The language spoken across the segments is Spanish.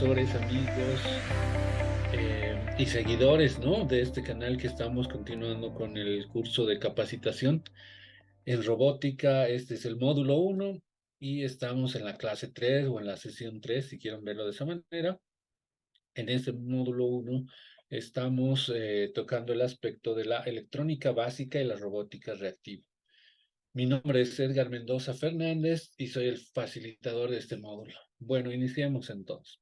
profesores, amigos y seguidores, ¿no? De este canal que estamos continuando con el curso de capacitación en robótica. Este es el módulo uno y estamos en la clase 3 o en la sesión 3, si quieren verlo de esa manera. En este módulo uno estamos tocando el aspecto de la electrónica básica y la robótica reactiva. Mi nombre es Edgar Mendoza Fernández y soy el facilitador de este módulo. Bueno, iniciemos entonces.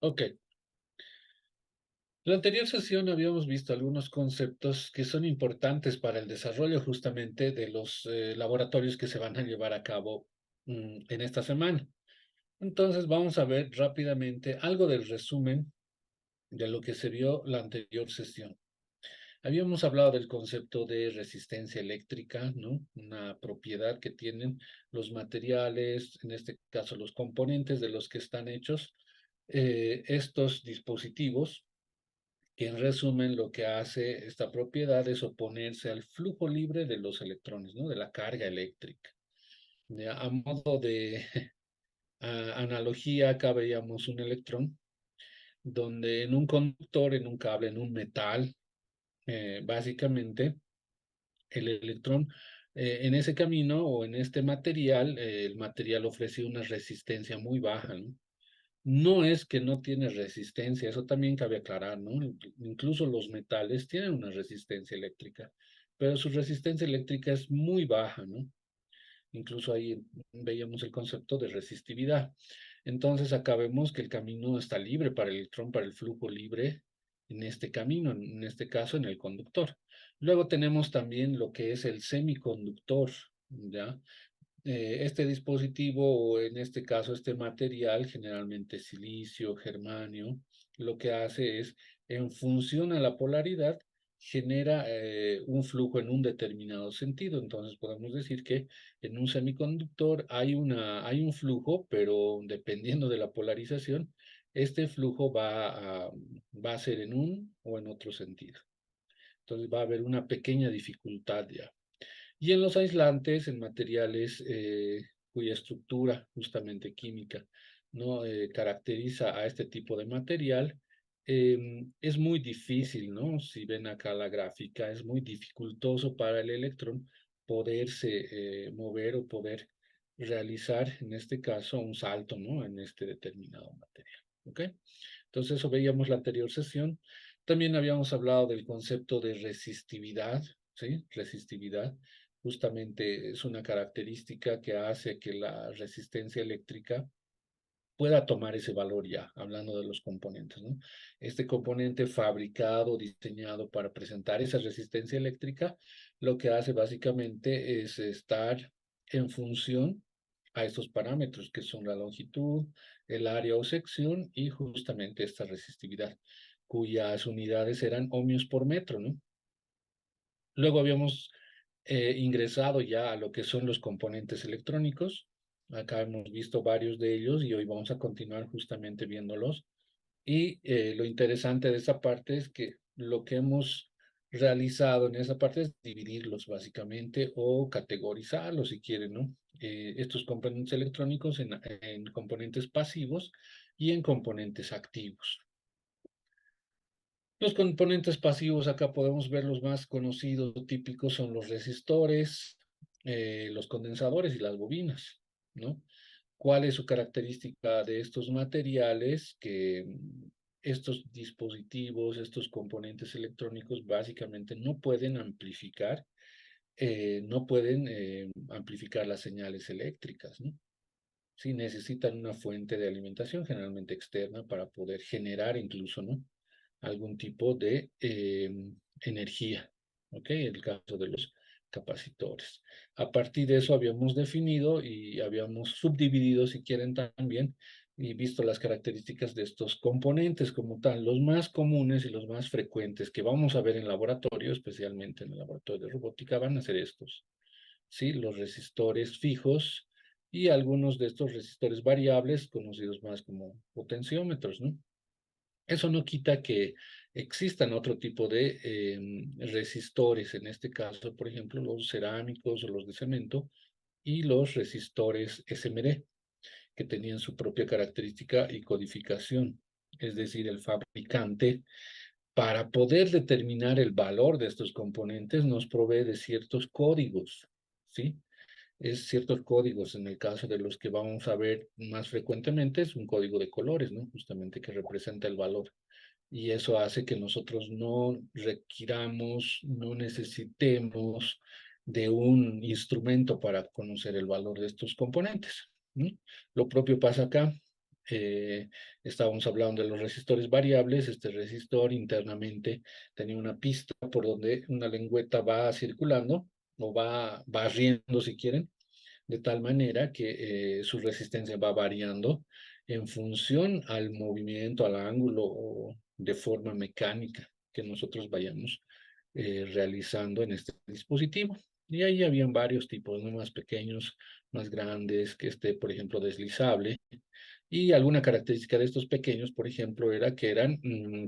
Ok. En la anterior sesión habíamos visto algunos conceptos que son importantes para el desarrollo justamente de los laboratorios que se van a llevar a cabo en esta semana. Entonces vamos a ver rápidamente algo del resumen de lo que se vio la anterior sesión. Habíamos hablado del concepto de resistencia eléctrica, ¿no? Una propiedad que tienen los materiales, en este caso los componentes de los que están hechos estos dispositivos, que en resumen lo que hace esta propiedad es oponerse al flujo libre de los electrones, ¿no? De la carga eléctrica. A modo de analogía, acá veíamos un electrón, donde en un conductor, en un cable, en un metal, básicamente, el electrón en ese camino o en este material, el material ofrece una resistencia muy baja, ¿no? No es que no tiene resistencia, eso también cabe aclarar, ¿no? Incluso los metales tienen una resistencia eléctrica, pero su resistencia eléctrica es muy baja, ¿no? Incluso ahí veíamos el concepto de resistividad. Entonces acá vemos que el camino está libre para el electrón, para el flujo libre en este camino, en este caso en el conductor. Luego tenemos también lo que es el semiconductor, ¿ya? Este dispositivo, o en este caso este material, generalmente silicio, germanio, lo que hace es, en función a la polaridad, genera un flujo en un determinado sentido. Entonces podemos decir que en un semiconductor hay un flujo, pero dependiendo de la polarización, este flujo va a ser en un o en otro sentido. Entonces va a haber una pequeña dificultad ya. Y en los aislantes, en materiales cuya estructura, justamente química, no caracteriza a este tipo de material, es muy difícil, ¿no? Si ven acá la gráfica, es muy dificultoso para el electrón poderse mover o poder realizar, en este caso, un salto, ¿no? En este determinado material, ¿ok? Entonces, eso veíamos la anterior sesión. También habíamos hablado del concepto de resistividad, ¿sí? Resistividad justamente es una característica que hace que la resistencia eléctrica pueda tomar ese valor ya, hablando de los componentes, ¿no? Este componente fabricado, diseñado para presentar esa resistencia eléctrica, lo que hace básicamente es estar en función a estos parámetros que son la longitud, el área o sección y justamente esta resistividad, cuyas unidades eran ohmios por metro, ¿no? Luego habíamos ingresado ya a lo que son los componentes electrónicos. Acá hemos visto varios de ellos y hoy vamos a continuar justamente viéndolos. Y lo interesante de esa parte es que lo que hemos realizado en esa parte es dividirlos básicamente o categorizarlos si quieren, ¿no? Estos componentes electrónicos en componentes pasivos y en componentes activos. Los componentes pasivos, acá podemos ver los más conocidos, típicos, son los resistores, los condensadores y las bobinas, ¿no? ¿Cuál es su característica de estos materiales? Que estos dispositivos, estos componentes electrónicos, básicamente no pueden amplificar, no pueden amplificar las señales eléctricas, ¿no? Sí, necesitan una fuente de alimentación, generalmente externa, para poder generar incluso, ¿no? Algún tipo de energía, ¿ok? El caso de los capacitores. A partir de eso habíamos definido y habíamos subdividido, si quieren también, y visto las características de estos componentes como tal. Los más comunes y los más frecuentes que vamos a ver en laboratorio, especialmente en el laboratorio de robótica, van a ser estos, ¿sí? Los resistores fijos y algunos de estos resistores variables, conocidos más como potenciómetros, ¿no? Eso no quita que existan otro tipo de resistores, en este caso, por ejemplo, los cerámicos o los de cemento y los resistores SMD, que tenían su propia característica y codificación. Es decir, el fabricante, para poder determinar el valor de estos componentes, nos provee de ciertos códigos, ¿sí? Es ciertos códigos. En el caso de los que vamos a ver más frecuentemente, es un código de colores, ¿no? Justamente que representa el valor. Y eso hace que nosotros no requiramos, no necesitemos de un instrumento para conocer el valor de estos componentes, ¿no? Lo propio pasa acá. Eh, Estábamos hablando de los resistores variables. Este resistor internamente tenía una pista por donde una lengüeta va circulando o va barriendo, si quieren, de tal manera que su resistencia va variando en función al movimiento, al ángulo o de forma mecánica que nosotros vayamos realizando en este dispositivo. Y ahí habían varios tipos, ¿no? Más pequeños, más grandes, que esté, por ejemplo, deslizable. Y alguna característica de estos pequeños, por ejemplo, era que eran,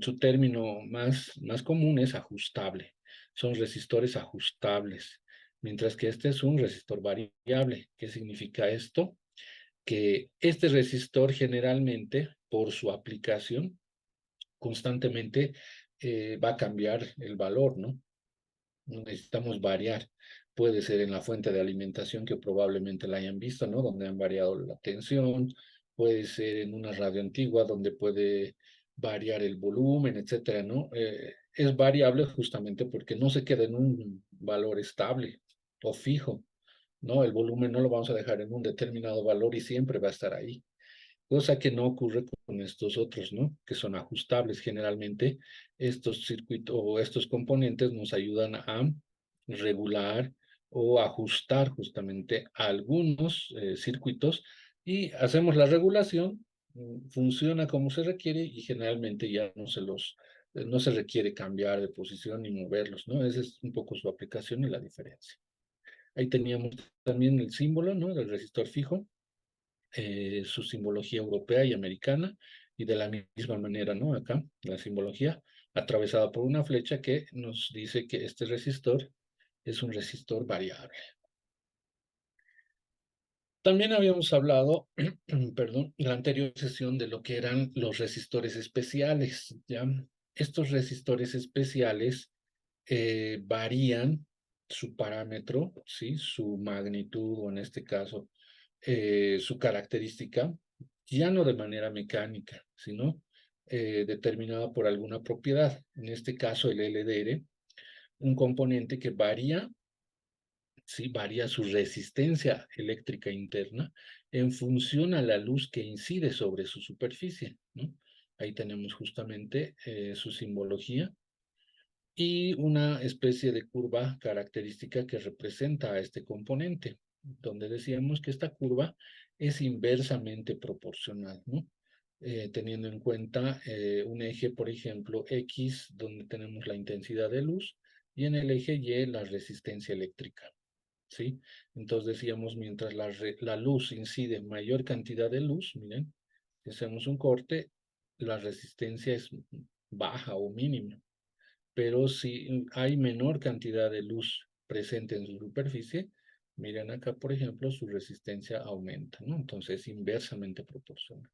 su término más común es ajustable. Son resistores ajustables, mientras que este es un resistor variable. ¿Qué significa esto? Que este resistor generalmente, por su aplicación, constantemente va a cambiar el valor, ¿no? No necesitamos variar. Puede ser en la fuente de alimentación que probablemente la hayan visto, ¿no? Donde han variado la tensión. Puede ser en una radio antigua donde puede variar el volumen, etcétera, ¿no? Es variable justamente porque no se queda en un valor estable o fijo, ¿no? El volumen no lo vamos a dejar en un determinado valor y siempre va a estar ahí. Cosa que no ocurre con estos otros, ¿no? Que son ajustables. Generalmente estos circuitos o estos componentes nos ayudan a regular o ajustar justamente algunos circuitos y hacemos la regulación, funciona como se requiere y generalmente ya no se requiere cambiar de posición ni moverlos, ¿no? Esa es un poco su aplicación y la diferencia. Ahí teníamos también el símbolo, ¿no? Del resistor fijo, su simbología europea y americana, y de la misma manera, ¿no? Acá, la simbología atravesada por una flecha que nos dice que este resistor es un resistor variable. También habíamos hablado, perdón, en la anterior sesión de lo que eran los resistores especiales, ¿ya? Estos resistores especiales varían su parámetro, ¿sí? Su magnitud, o en este caso, su característica, ya no de manera mecánica, sino determinada por alguna propiedad. En este caso, el LDR, un componente que varía, ¿sí? Varía su resistencia eléctrica interna en función a la luz que incide sobre su superficie, ¿no? Ahí tenemos justamente su simbología y una especie de curva característica que representa a este componente, donde decíamos que esta curva es inversamente proporcional, ¿no? Teniendo en cuenta un eje, por ejemplo, X, donde tenemos la intensidad de luz, y en el eje Y la resistencia eléctrica, ¿sí? Entonces decíamos, mientras la luz incide mayor cantidad de luz, miren, si hacemos un corte, la resistencia es baja o mínima, pero si hay menor cantidad de luz presente en su superficie, miren acá, por ejemplo, su resistencia aumenta, ¿no? Entonces, inversamente proporcional.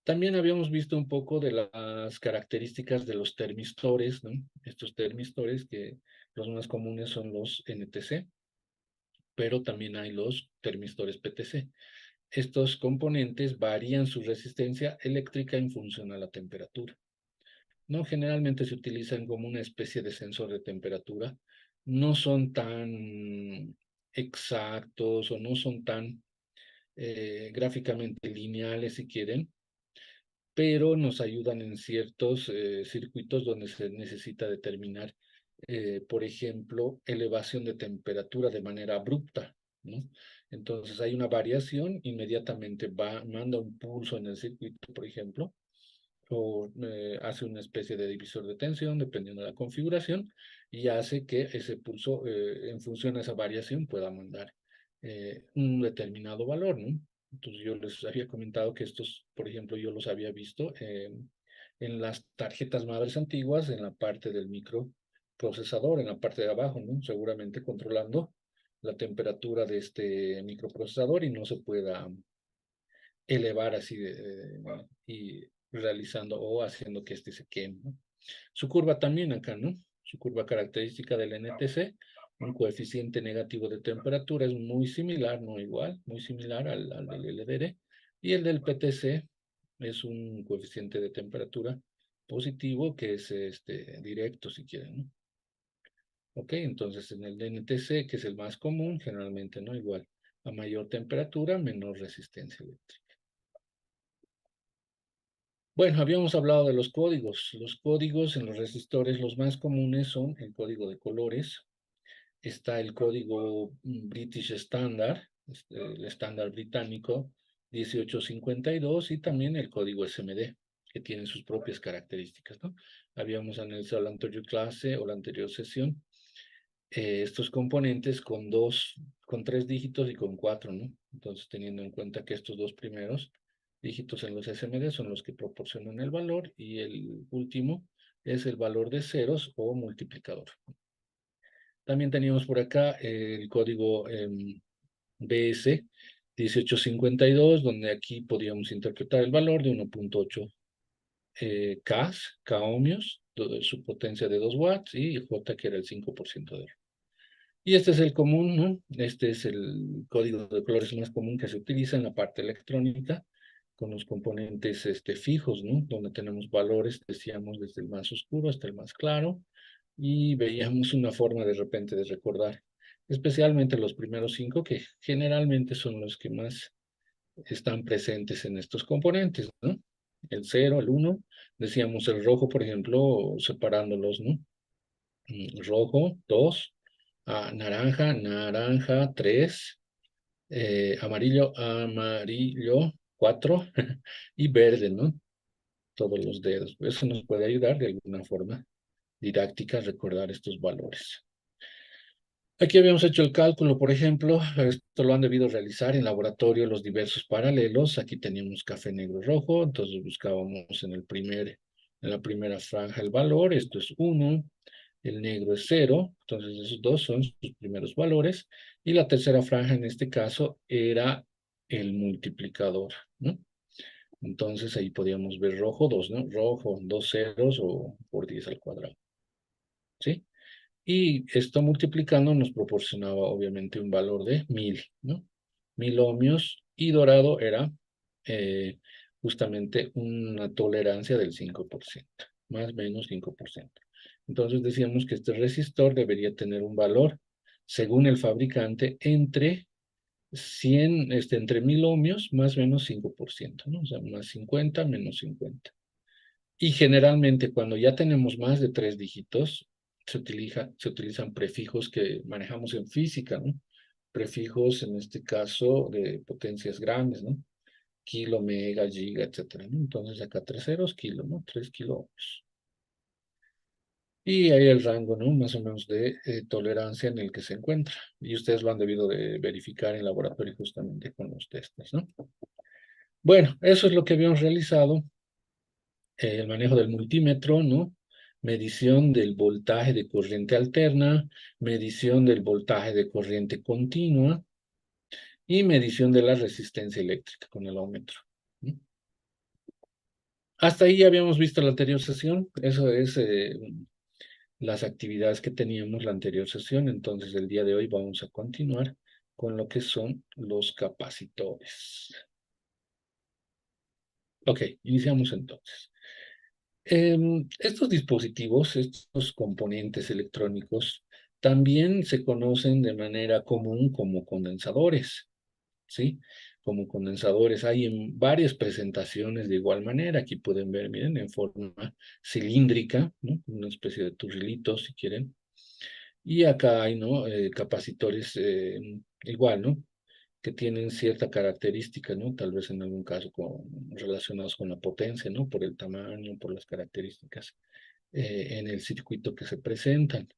También habíamos visto un poco de las características de los termistores, ¿no? Estos termistores que los más comunes son los NTC, pero también hay los termistores PTC. Estos componentes varían su resistencia eléctrica en función a la temperatura. No, generalmente se utilizan como una especie de sensor de temperatura. No son tan exactos o no son tan gráficamente lineales, si quieren, pero nos ayudan en ciertos circuitos donde se necesita determinar, por ejemplo, elevación de temperatura de manera abrupta, ¿no? Entonces hay una variación, inmediatamente manda un pulso en el circuito, por ejemplo, o hace una especie de divisor de tensión, dependiendo de la configuración, y hace que ese pulso, en función a esa variación, pueda mandar un determinado valor, ¿no? Entonces yo les había comentado que estos, por ejemplo, yo los había visto en las tarjetas madres antiguas, en la parte del microprocesador, en la parte de abajo, ¿no? Seguramente controlando la temperatura de este microprocesador y no se pueda elevar así y realizando o haciendo que este se queme, ¿no? Su curva también acá, ¿no? Su curva característica del NTC, un coeficiente negativo de temperatura es muy similar, no igual, muy similar al del LDR. Y el del PTC es un coeficiente de temperatura positivo que es directo, si quieren, ¿no? Ok, entonces en el NTC, que es el más común, generalmente no igual. A mayor temperatura, menor resistencia eléctrica. Bueno, habíamos hablado de los códigos. Los códigos en los resistores, los más comunes son el código de colores. Está el código British Standard, el estándar británico 1852 y también el código SMD, que tiene sus propias características, ¿no? Habíamos analizado la anterior clase o la anterior sesión estos componentes con 3 dígitos y con 4, ¿no? Entonces, teniendo en cuenta que estos dos primeros dígitos en los SMD son los que proporcionan el valor y el último es el valor de ceros o multiplicador. También teníamos por acá el código BS 1852, donde aquí podíamos interpretar el valor de 1.8 K ohmios, su potencia de 2 watts, y J, que era el 5% de y este es el común, ¿no? Este es el código de colores más común que se utiliza en la parte electrónica, con los componentes fijos, ¿no? Donde tenemos valores, decíamos, desde el más oscuro hasta el más claro, y veíamos una forma de repente de recordar, especialmente los primeros 5, que generalmente son los que más están presentes en estos componentes, ¿no? El 0, el 1, decíamos el rojo, por ejemplo, separándolos, ¿no? Rojo, 2, naranja, naranja, 3, amarillo, amarillo, 4, y verde, ¿no? Todos los dedos. Eso nos puede ayudar de alguna forma didáctica a recordar estos valores. Aquí habíamos hecho el cálculo, por ejemplo, esto lo han debido realizar en laboratorio los diversos paralelos. Aquí teníamos café, negro, rojo, entonces buscábamos en la primera franja el valor, esto es 1, el negro es 0, entonces esos dos son sus primeros valores, y la tercera franja en este caso era el multiplicador, ¿no? Entonces ahí podíamos ver rojo 2, ¿no? Rojo, 2 ceros o por 10 al cuadrado, ¿sí? Y esto multiplicando nos proporcionaba obviamente un valor de 1000, ¿no? 1000 ohmios, y dorado era eh, justamente una tolerancia del 5%, más o menos 5%. Entonces decíamos que este resistor debería tener un valor, según el fabricante, entre 100, entre 1000 ohmios, más o menos 5%, ¿no? O sea, más 50 menos 50. Y generalmente cuando ya tenemos más de 3 dígitos, se utilizan prefijos que manejamos en física, ¿no? Prefijos, en este caso, de potencias grandes, ¿no? Kilo, mega, giga, etcétera, ¿no? Entonces acá 3 ceros, kilo, ¿no? 3 kiloohmios. Y ahí el rango, ¿no? Más o menos de tolerancia en el que se encuentra. Y ustedes lo han debido de verificar en laboratorio justamente con los testes, ¿no? Bueno, eso es lo que habíamos realizado. El manejo del multímetro, ¿no? Medición del voltaje de corriente alterna, medición del voltaje de corriente continua y medición de la resistencia eléctrica con el ohmímetro, ¿no? Hasta ahí ya habíamos visto la anterior sesión. Eso es las actividades que teníamos la anterior sesión. Entonces, el día de hoy vamos a continuar con lo que son los capacitores. Ok, iniciamos entonces. Estos dispositivos, estos componentes electrónicos, también se conocen de manera común como condensadores, ¿sí? Como condensadores hay en varias presentaciones de igual manera. Aquí pueden ver, miren, en forma cilíndrica, ¿no? Una especie de turrilito, si quieren. Y acá hay, ¿no? Capacitores igual, ¿no? Que tienen cierta característica, ¿no? Tal vez en algún caso relacionados con la potencia, ¿no? Por el tamaño, por las características en el circuito que se presentan.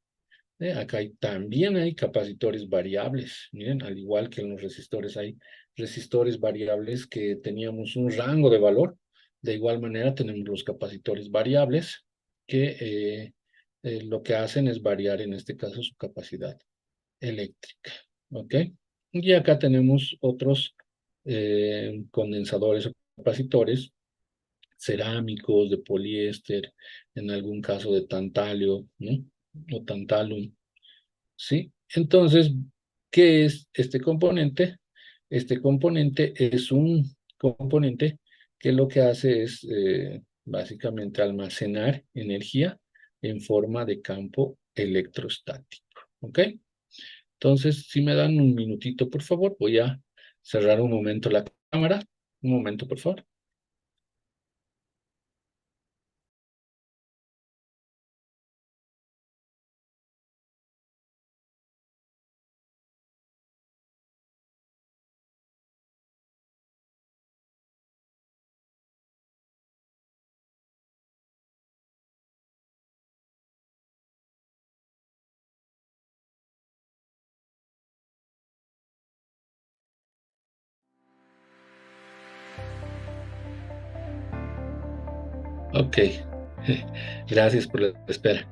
Acá también hay capacitores variables. Miren, al igual que en los resistores, hay resistores variables que teníamos un rango de valor. De igual manera tenemos los capacitores variables que lo que hacen es variar en este caso su capacidad eléctrica. ¿Ok? Y acá tenemos otros condensadores o capacitores cerámicos, de poliéster, en algún caso de tantalio, ¿no? O tantalum, ¿sí? Entonces, ¿qué es este componente? Este componente es un componente que lo que hace es básicamente almacenar energía en forma de campo electrostático, ¿ok? Entonces, si me dan un minutito, por favor, voy a cerrar un momento la cámara. Un momento, por favor. Ok, gracias por la espera.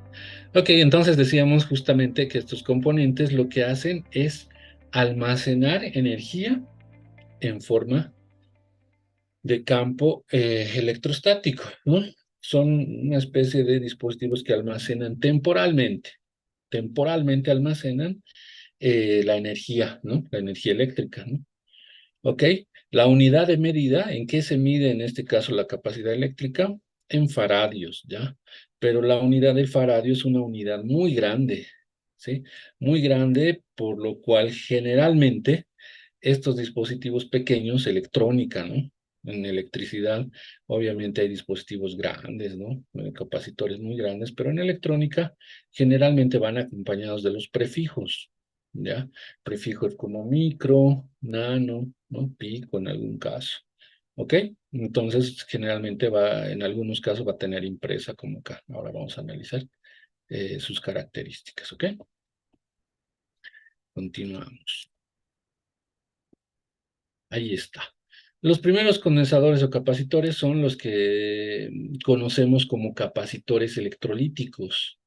Ok, entonces decíamos justamente que estos componentes lo que hacen es almacenar energía en forma de campo electrostático, ¿no? Son una especie de dispositivos que almacenan temporalmente almacenan la energía, ¿no? La energía eléctrica, ¿no? ¿Ok? La unidad de medida, ¿en qué se mide en este caso la capacidad eléctrica? En faradios, ¿ya? Pero la unidad del faradio es una unidad muy grande, ¿sí? Muy grande, por lo cual generalmente estos dispositivos pequeños, electrónica, ¿no? En electricidad, obviamente hay dispositivos grandes, ¿no? Capacitores muy grandes, pero en electrónica generalmente van acompañados de los prefijos, ¿ya? Prefijos como micro, nano, ¿no? Pico en algún caso. ¿Ok? Entonces, generalmente en algunos casos va a tener impresa como acá. Ahora vamos a analizar sus características, ¿ok? Continuamos. Ahí está. Los primeros condensadores o capacitores son los que conocemos como capacitores electrolíticos.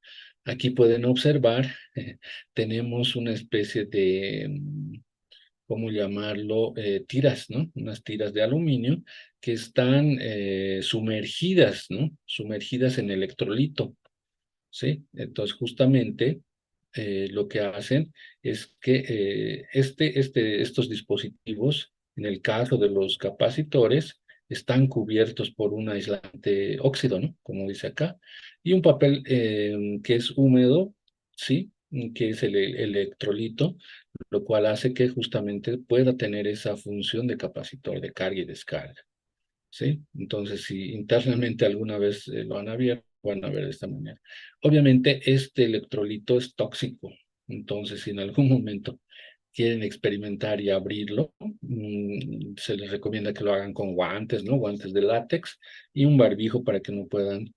Aquí pueden observar, tenemos una especie de, ¿cómo llamarlo? Tiras, ¿no? Unas tiras de aluminio que están sumergidas, ¿no? Sumergidas en electrolito, ¿sí? Entonces, justamente lo que hacen es que estos dispositivos, en el caso de los capacitores, están cubiertos por un aislante óxido, ¿no? Como dice acá, y un papel que es húmedo, ¿sí? Que es el electrolito, lo cual hace que justamente pueda tener esa función de capacitor de carga y descarga. ¿Sí? Entonces, si internamente alguna vez lo han abierto, van a ver de esta manera. Obviamente, este electrolito es tóxico. Entonces, si en algún momento quieren experimentar y abrirlo, se les recomienda que lo hagan con guantes, ¿no? Guantes de látex y un barbijo para que no puedan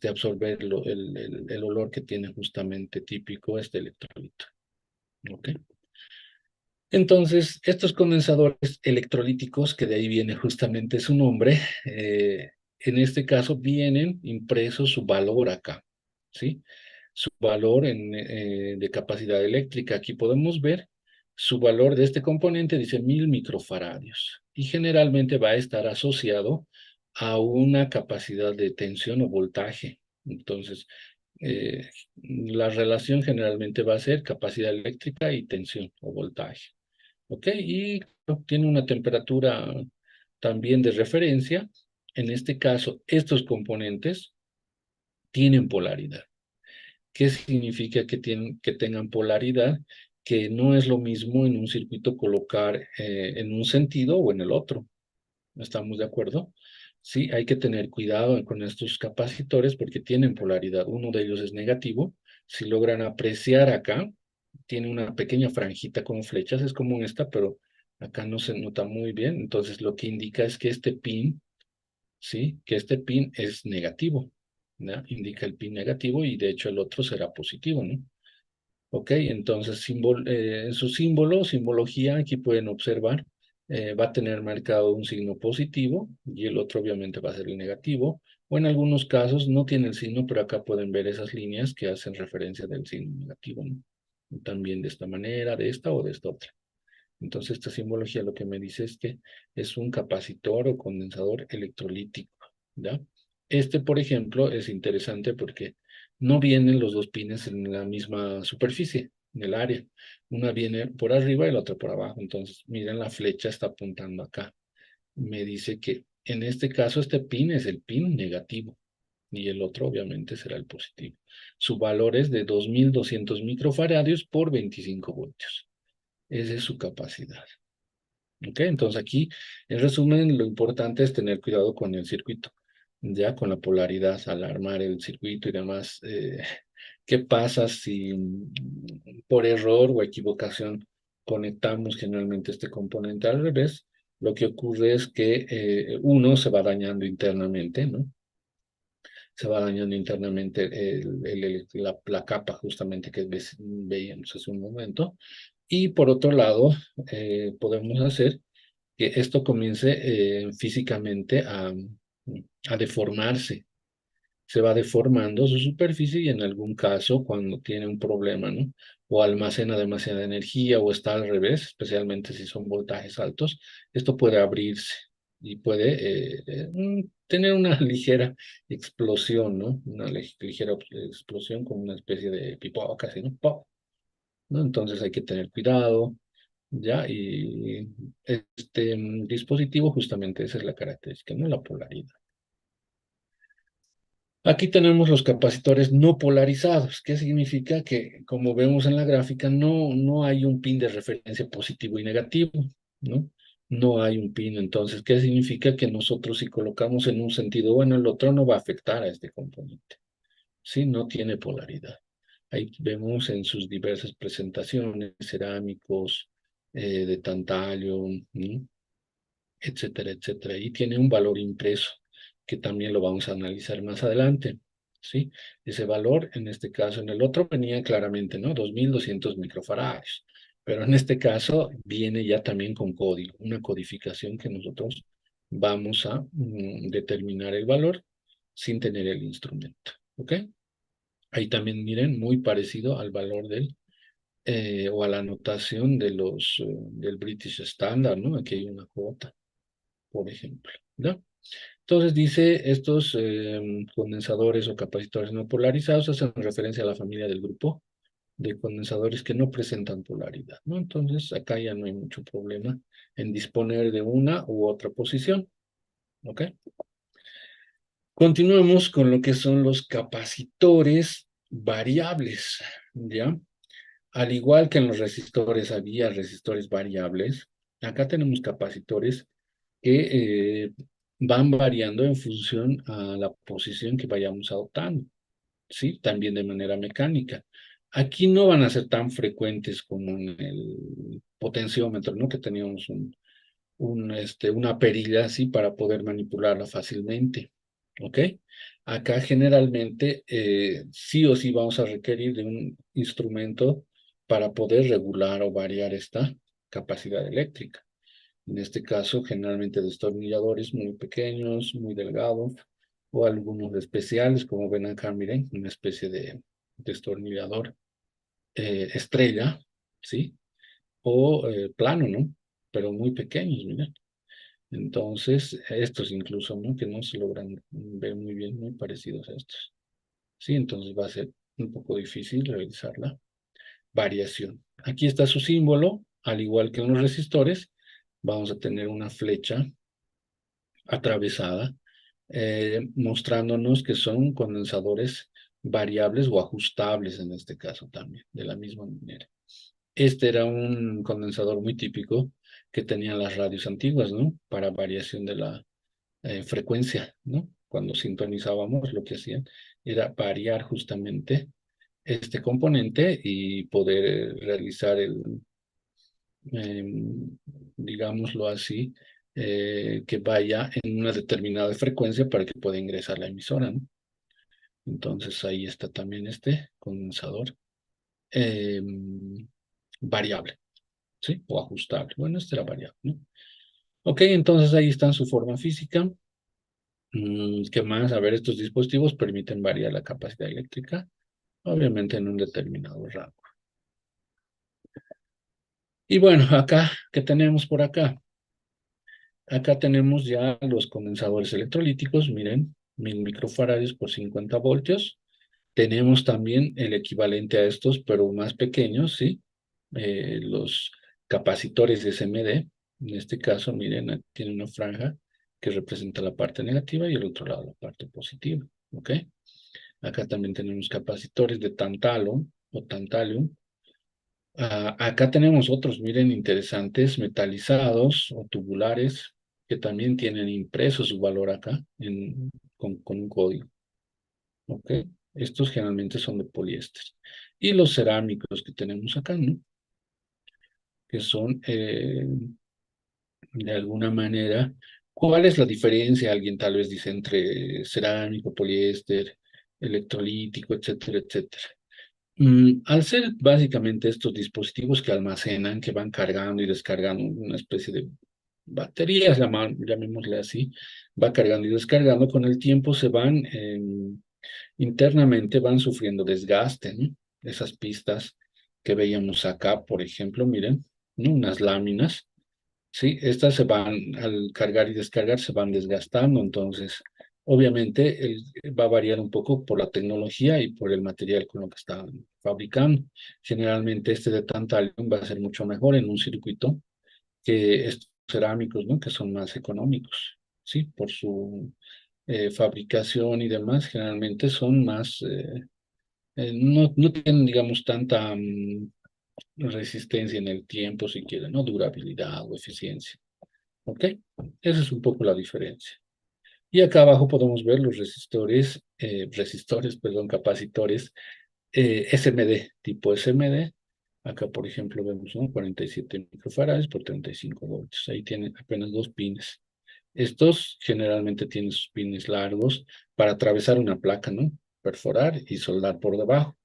absorber el olor que tiene justamente típico este electrolito. ¿Ok? Entonces, estos condensadores electrolíticos, que de ahí viene justamente su nombre, en este caso vienen impresos su valor acá, ¿sí? Su valor de capacidad eléctrica. Aquí podemos ver su valor de este componente, dice 1000 microfaradios, y generalmente va a estar asociado a una capacidad de tensión o voltaje. Entonces, la relación generalmente va a ser capacidad eléctrica y tensión o voltaje. ¿Ok? Y tiene una temperatura también de referencia. En este caso, estos componentes tienen polaridad. ¿Qué significa que tengan polaridad? Que no es lo mismo en un circuito colocar en un sentido o en el otro. ¿Estamos de acuerdo? Sí, hay que tener cuidado con estos capacitores porque tienen polaridad. Uno de ellos es negativo. Si logran apreciar acá, tiene una pequeña franjita con flechas, es como esta, pero acá no se nota muy bien. Entonces, lo que indica es que este pin, ¿sí? Que este pin es negativo, ¿no? Indica el pin negativo y de hecho el otro será positivo, ¿no? Ok, entonces en su símbolo, simbología, aquí pueden observar va a tener marcado un signo positivo y el otro obviamente va a ser el negativo. O en algunos casos no tiene el signo, pero acá pueden ver esas líneas que hacen referencia del signo negativo, ¿no? También de esta manera, de esta o de esta otra. Entonces, esta simbología lo que me dice es que es un capacitor o condensador electrolítico, ¿ya? Este, por ejemplo, es interesante porque no vienen los dos pines en la misma superficie, en el área. Una viene por arriba y la otra por abajo. Entonces, miren, la flecha está apuntando acá. Me dice que en este caso este pin es el pin negativo y el otro obviamente será el positivo. Su valor es de 2200 microfaradios por 25 voltios. Esa es su capacidad. ¿Ok? Entonces aquí, en resumen, lo importante es tener cuidado con el circuito, ya con la polaridad al armar el circuito y demás. ¿Qué pasa si por error o equivocación conectamos generalmente este componente al revés? Lo que ocurre es que uno se va dañando internamente, ¿no? Se va dañando internamente la capa justamente que veíamos hace un momento. Y por otro lado, podemos hacer que esto comience físicamente a deformarse. Se va deformando su superficie y en algún caso, cuando tiene un problema, ¿no? O almacena demasiada energía o está al revés, especialmente si son voltajes altos, esto puede abrirse y puede tener una ligera explosión, ¿no? Una ligera explosión con una especie de pipoca, así, ¿no? ¡Pop! ¿No? Entonces hay que tener cuidado, ¿ya? Y este dispositivo, justamente esa es la característica, ¿no? La polaridad. Aquí tenemos los capacitores no polarizados, que significa que, como vemos en la gráfica, no hay un pin de referencia positivo y negativo, ¿no? No hay un pin, entonces, ¿qué significa? Que nosotros si colocamos en un sentido bueno, el otro no va a afectar a este componente, ¿sí? No tiene polaridad. Ahí vemos en sus diversas presentaciones, cerámicos, de tantalio, ¿no? Etcétera, etcétera. Y tiene un valor impreso, que también lo vamos a analizar más adelante, ¿sí? Ese valor, en este caso, en el otro venía claramente, ¿no? 2200 microfaradios, pero en este caso viene ya también con código, una codificación que nosotros vamos a determinar el valor sin tener el instrumento, ¿ok? Ahí también miren, muy parecido al valor o a la anotación del British Standard, ¿no? Aquí hay una cuota, por ejemplo, ¿no? Entonces dice, estos condensadores o capacitores no polarizados hacen referencia a la familia del grupo de condensadores que no presentan polaridad, ¿no? Entonces acá ya no hay mucho problema en disponer de una u otra posición, ¿ok? Continuamos con lo que son los capacitores variables, ¿ya? Al igual que en los resistores había resistores variables, acá tenemos capacitores que van variando en función a la posición que vayamos adoptando, ¿sí? También de manera mecánica. Aquí no van a ser tan frecuentes como en el potenciómetro, ¿no? Que teníamos una perilla así para poder manipularla fácilmente, ¿ok? Acá generalmente sí o sí vamos a requerir de un instrumento para poder regular o variar esta capacidad eléctrica. En este caso, generalmente destornilladores muy pequeños, muy delgados, o algunos especiales, como ven acá, miren, una especie de destornillador estrella, ¿sí? O plano, ¿no? Pero muy pequeños, miren. Entonces, estos incluso, ¿no? Que no se logran ver muy bien, muy parecidos a estos. Sí, entonces va a ser un poco difícil realizar la variación. Aquí está su símbolo, al igual que en los resistores, vamos a tener una flecha atravesada, mostrándonos que son condensadores variables o ajustables en este caso también, de la misma manera. Este era un condensador muy típico que tenían las radios antiguas, ¿no? Para variación de la frecuencia, ¿no? Cuando sintonizábamos, lo que hacían era variar justamente este componente y poder realizar digámoslo así, que vaya en una determinada frecuencia para que pueda ingresar la emisora, ¿no? Entonces ahí está también este condensador variable, ¿sí? O ajustable. Bueno, este era variable, ¿no? Ok, entonces ahí está su forma física. ¿Qué más? A ver, estos dispositivos permiten variar la capacidad eléctrica, obviamente en un determinado rango. Y bueno, acá, ¿qué tenemos por acá? Acá tenemos ya los condensadores electrolíticos, miren, 1000 microfarads por 50 voltios. Tenemos también el equivalente a estos, pero más pequeños, ¿sí? Los capacitores de SMD. En este caso, miren, aquí tiene una franja que representa la parte negativa y el otro lado la parte positiva, ¿ok? Acá también tenemos capacitores de tantalo o tantalium. Acá tenemos otros, miren, interesantes, metalizados o tubulares, que también tienen impreso su valor acá con un código. ¿Ok? Estos generalmente son de poliéster. Y los cerámicos que tenemos acá, ¿no? Que son, de alguna manera, ¿cuál es la diferencia? Alguien tal vez dice entre cerámico, poliéster, electrolítico, etcétera, etcétera. Al ser básicamente estos dispositivos que almacenan, que van cargando y descargando una especie de baterías, llamémosle así, va cargando y descargando, con el tiempo se van internamente van sufriendo desgaste, ¿no? Esas pistas que veíamos acá, por ejemplo, miren, ¿no? Unas láminas, ¿sí? Estas se van, al cargar y descargar, se van desgastando, entonces, obviamente, va a variar un poco por la tecnología y por el material con lo que están fabricando. Generalmente este de Tantalum va a ser mucho mejor en un circuito que estos cerámicos, ¿no? Que son más económicos, ¿sí? Por su fabricación y demás, generalmente son más, no tienen, digamos, tanta resistencia en el tiempo, si quieren, ¿no? Durabilidad o eficiencia. ¿Ok? Esa es un poco la diferencia. Y acá abajo podemos ver los perdón, capacitores SMD, tipo SMD. Acá, por ejemplo, vemos, ¿no? 47 microfarads por 35 voltios. Ahí tienen apenas dos pines. Estos generalmente tienen sus pines largos para atravesar una placa, ¿no? Perforar y soldar por debajo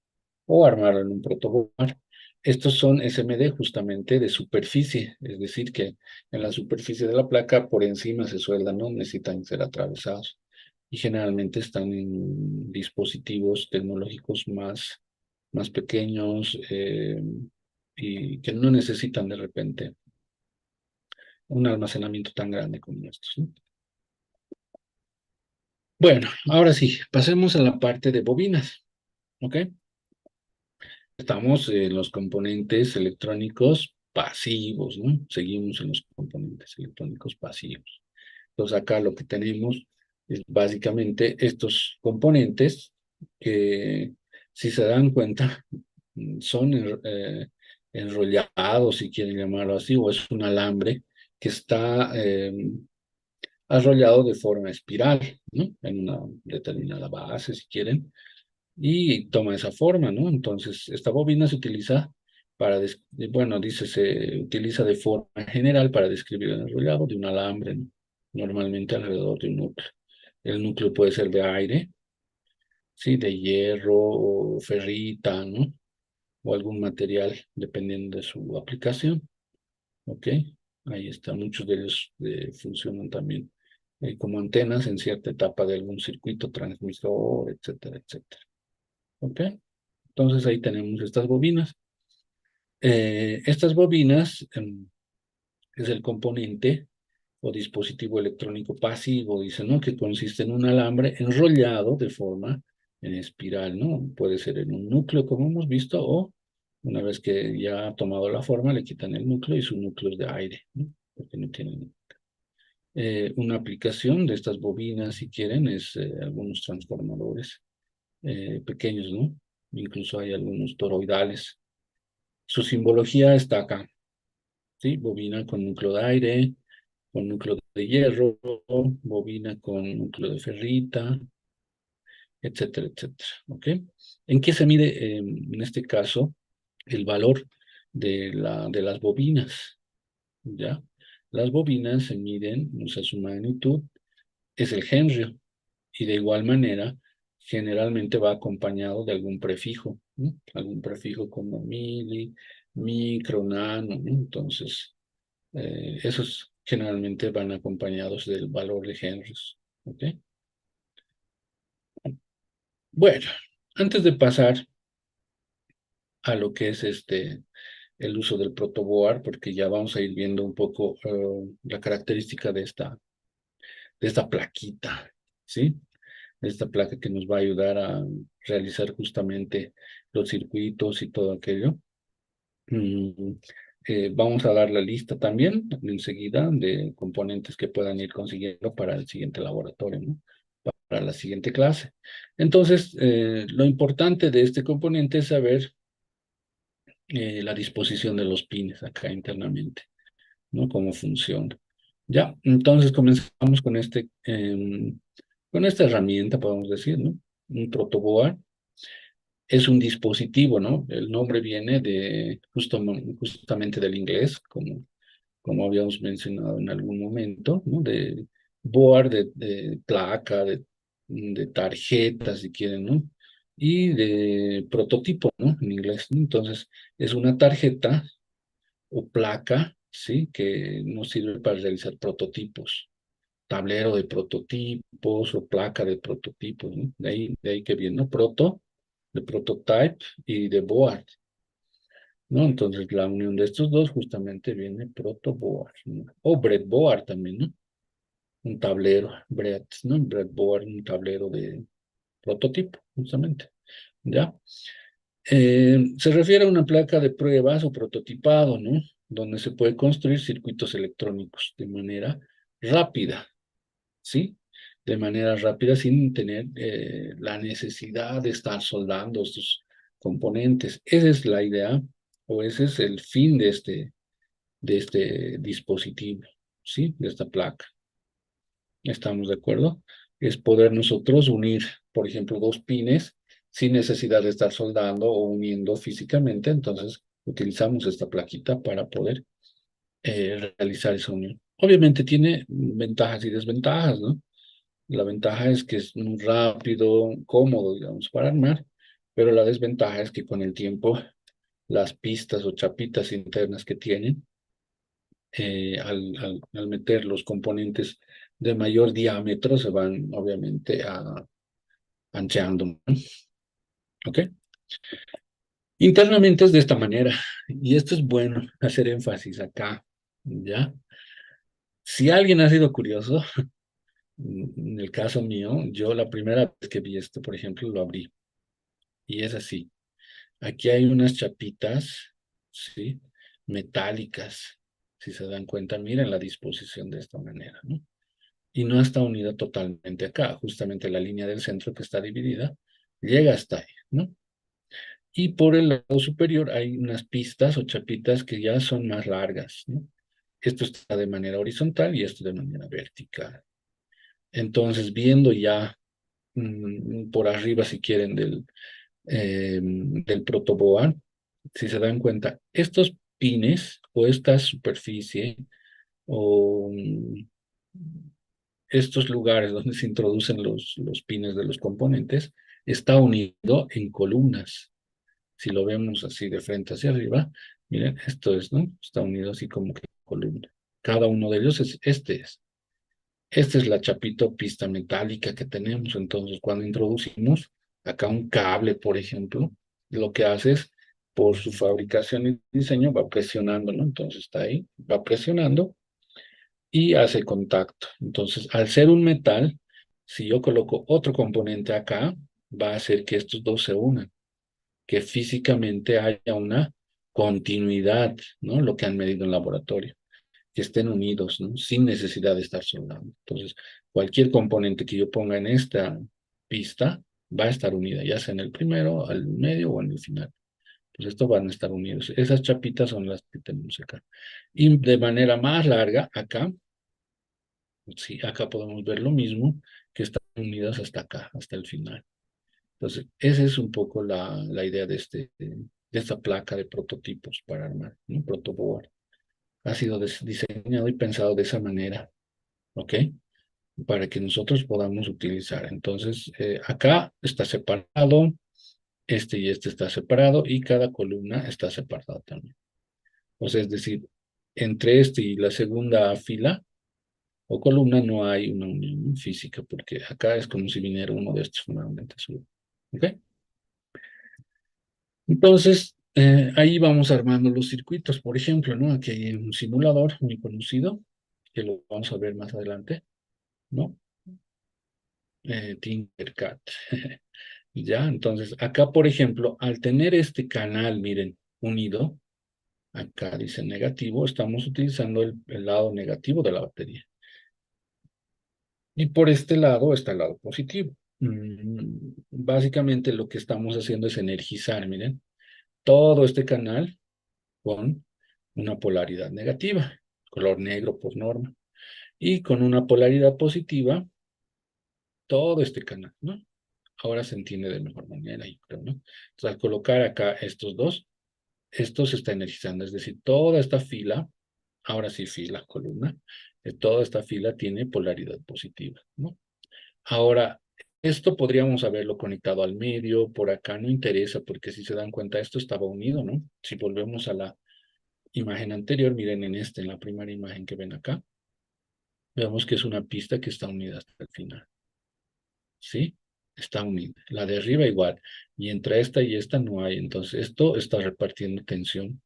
o armarlo en un protoboard. Estos son SMD justamente de superficie, es decir, que en la superficie de la placa por encima se sueldan, no necesitan ser atravesados y generalmente están en dispositivos tecnológicos más pequeños y que no necesitan de repente un almacenamiento tan grande como estos, ¿no? Bueno, ahora sí, pasemos a la parte de bobinas, ¿ok? Estamos en los componentes electrónicos pasivos, ¿no? Seguimos en los componentes electrónicos pasivos. Entonces acá lo que tenemos es básicamente estos componentes que, si se dan cuenta, son enrollados, si quieren llamarlo así, o es un alambre que está arrollado de forma espiral, ¿no? En una determinada base, si quieren y toma esa forma, ¿no? Entonces, esta bobina se utiliza para, bueno, dice, se utiliza de forma general para describir el enrollado de un alambre, ¿no? Normalmente alrededor de un núcleo. El núcleo puede ser de aire, ¿sí? De hierro o ferrita, ¿no? O algún material, dependiendo de su aplicación, ¿ok? Ahí está, muchos de ellos funcionan también como antenas en cierta etapa de algún circuito transmisor, etcétera, etcétera, ¿ok? Entonces ahí tenemos estas bobinas. Estas bobinas es el componente o dispositivo electrónico pasivo, dice, ¿no? Que consiste en un alambre enrollado de forma en espiral, ¿no? Puede ser en un núcleo, como hemos visto, o una vez que ya ha tomado la forma, le quitan el núcleo y su núcleo es de aire, ¿no? Porque no tienen. Una aplicación de estas bobinas, si quieren, es algunos transformadores pequeños, ¿no? Incluso hay algunos toroidales. Su simbología está acá, ¿sí? Bobina con núcleo de aire, con núcleo de hierro, bobina con núcleo de ferrita, etcétera, etcétera, ¿ok? ¿En qué se mide, en este caso, el valor de las bobinas? ¿Ya? Las bobinas se miden, o sea, su magnitud es el henrio, y de igual manera, generalmente va acompañado de algún prefijo, ¿no? Algún prefijo como mili, micro, nano, ¿no? Entonces, eso es generalmente van acompañados del valor de Henrys. ¿Ok? Bueno, antes de pasar a lo que es el uso del protoboard, porque ya vamos a ir viendo un poco la característica de esta plaquita, ¿sí? Esta placa que nos va a ayudar a realizar justamente los circuitos y todo aquello. Mm, vamos a dar la lista también enseguida de componentes que puedan ir consiguiendo para el siguiente laboratorio, ¿no? Para la siguiente clase. Entonces, lo importante de este componente es saber la disposición de los pines acá internamente, ¿no? Cómo funciona. Ya, entonces comenzamos con esta herramienta, podemos decir, ¿no? Un protoboard es un dispositivo, ¿no? El nombre viene justamente del inglés, como habíamos mencionado en algún momento, ¿no? De board, de placa, de tarjeta, si quieren, ¿no? Y de prototipo, ¿no? En inglés, ¿no? Entonces, es una tarjeta o placa, ¿sí? Que nos sirve para realizar prototipos, tablero de prototipos o placa de prototipos, ¿no? De ahí que viene, ¿no? De prototype y de board, ¿no? Entonces la unión de estos dos justamente viene protoboard, ¿no? O breadboard también, ¿no? Un tablero, ¿no? Breadboard, un tablero de prototipo, justamente, ¿ya? Se refiere a una placa de pruebas o prototipado, ¿no? Donde se puede construir circuitos electrónicos de manera rápida, ¿sí? De manera rápida sin tener la necesidad de estar soldando estos componentes. Esa es la idea o ese es el fin de este dispositivo, ¿sí? De esta placa. ¿Estamos de acuerdo? Es poder nosotros unir, por ejemplo, dos pines sin necesidad de estar soldando o uniendo físicamente. Entonces, utilizamos esta plaquita para poder realizar esa unión. Obviamente tiene ventajas y desventajas, ¿no? La ventaja es que es muy rápido, cómodo, digamos, para armar, pero la desventaja es que con el tiempo las pistas o chapitas internas que tienen, al meter los componentes de mayor diámetro, se van obviamente ancheando, ¿no? ¿Ok? Internamente es de esta manera, y esto es bueno hacer énfasis acá, ¿ya? Si alguien ha sido curioso, en el caso mío, yo la primera vez que vi esto, por ejemplo, lo abrí, y es así. Aquí hay unas chapitas, ¿sí? Metálicas, si se dan cuenta, miren la disposición de esta manera, ¿no? Y no está unida totalmente acá, justamente la línea del centro que está dividida, llega hasta ahí, ¿no? Y por el lado superior hay unas pistas o chapitas que ya son más largas, ¿no? Esto está de manera horizontal y esto de manera vertical. Entonces, viendo ya por arriba, si quieren, del protoboard, si se dan cuenta, estos pines o esta superficie o estos lugares donde se introducen los pines de los componentes está unido en columnas. Si lo vemos así de frente hacia arriba, miren, esto es, ¿no? Está unido así como que en columna. Cada uno de ellos es. Esta es la chapita o pista metálica que tenemos. Entonces, cuando introducimos acá un cable, por ejemplo, lo que hace es, por su fabricación y diseño, va presionando, ¿no? Entonces está ahí, va presionando y hace contacto. Entonces, al ser un metal, si yo coloco otro componente acá, va a hacer que estos dos se unan, que físicamente haya una continuidad, ¿no? Lo que han medido en laboratorio, que estén unidos, ¿no? Sin necesidad de estar soldando. Entonces, cualquier componente que yo ponga en esta pista va a estar unida, ya sea en el primero, al medio o en el final. Pues estos van a estar unidos. Esas chapitas son las que tenemos acá. Y de manera más larga, acá, sí, acá podemos ver lo mismo, que están unidas hasta acá, hasta el final. Entonces, esa es un poco la idea de esta placa de prototipos para armar, ¿no? Protoboard. Ha sido diseñado y pensado de esa manera, ¿ok? Para que nosotros podamos utilizar. Entonces, acá está separado, y este está separado, y cada columna está separada también. O sea, es decir, entre este y la segunda fila o columna no hay una unión física, porque acá es como si viniera uno de estos nuevamente solo. ¿Ok? Entonces, ahí vamos armando los circuitos. Por ejemplo, ¿no? Aquí hay un simulador muy conocido, que lo vamos a ver más adelante, ¿no? Tinkercad. Ya, entonces, acá, por ejemplo, al tener este canal, miren, unido, acá dice negativo, estamos utilizando el lado negativo de la batería. Y por este lado está el lado positivo. Básicamente lo que estamos haciendo es energizar, miren, todo este canal con una polaridad negativa, color negro por norma, y con una polaridad positiva, todo este canal, ¿no? Ahora se entiende de mejor manera, yo creo, ¿no? Entonces, al colocar acá estos dos, esto se está energizando, es decir, toda esta fila, ahora sí fila, columna, toda esta fila tiene polaridad positiva, ¿no? Ahora, esto podríamos haberlo conectado al medio, por acá no interesa, porque si se dan cuenta, esto estaba unido, ¿no? Si volvemos a la imagen anterior, miren en la primera imagen que ven acá, vemos que es una pista que está unida hasta el final, ¿sí? Está unida. La de arriba igual, y entre esta y esta no hay, entonces esto está repartiendo tensión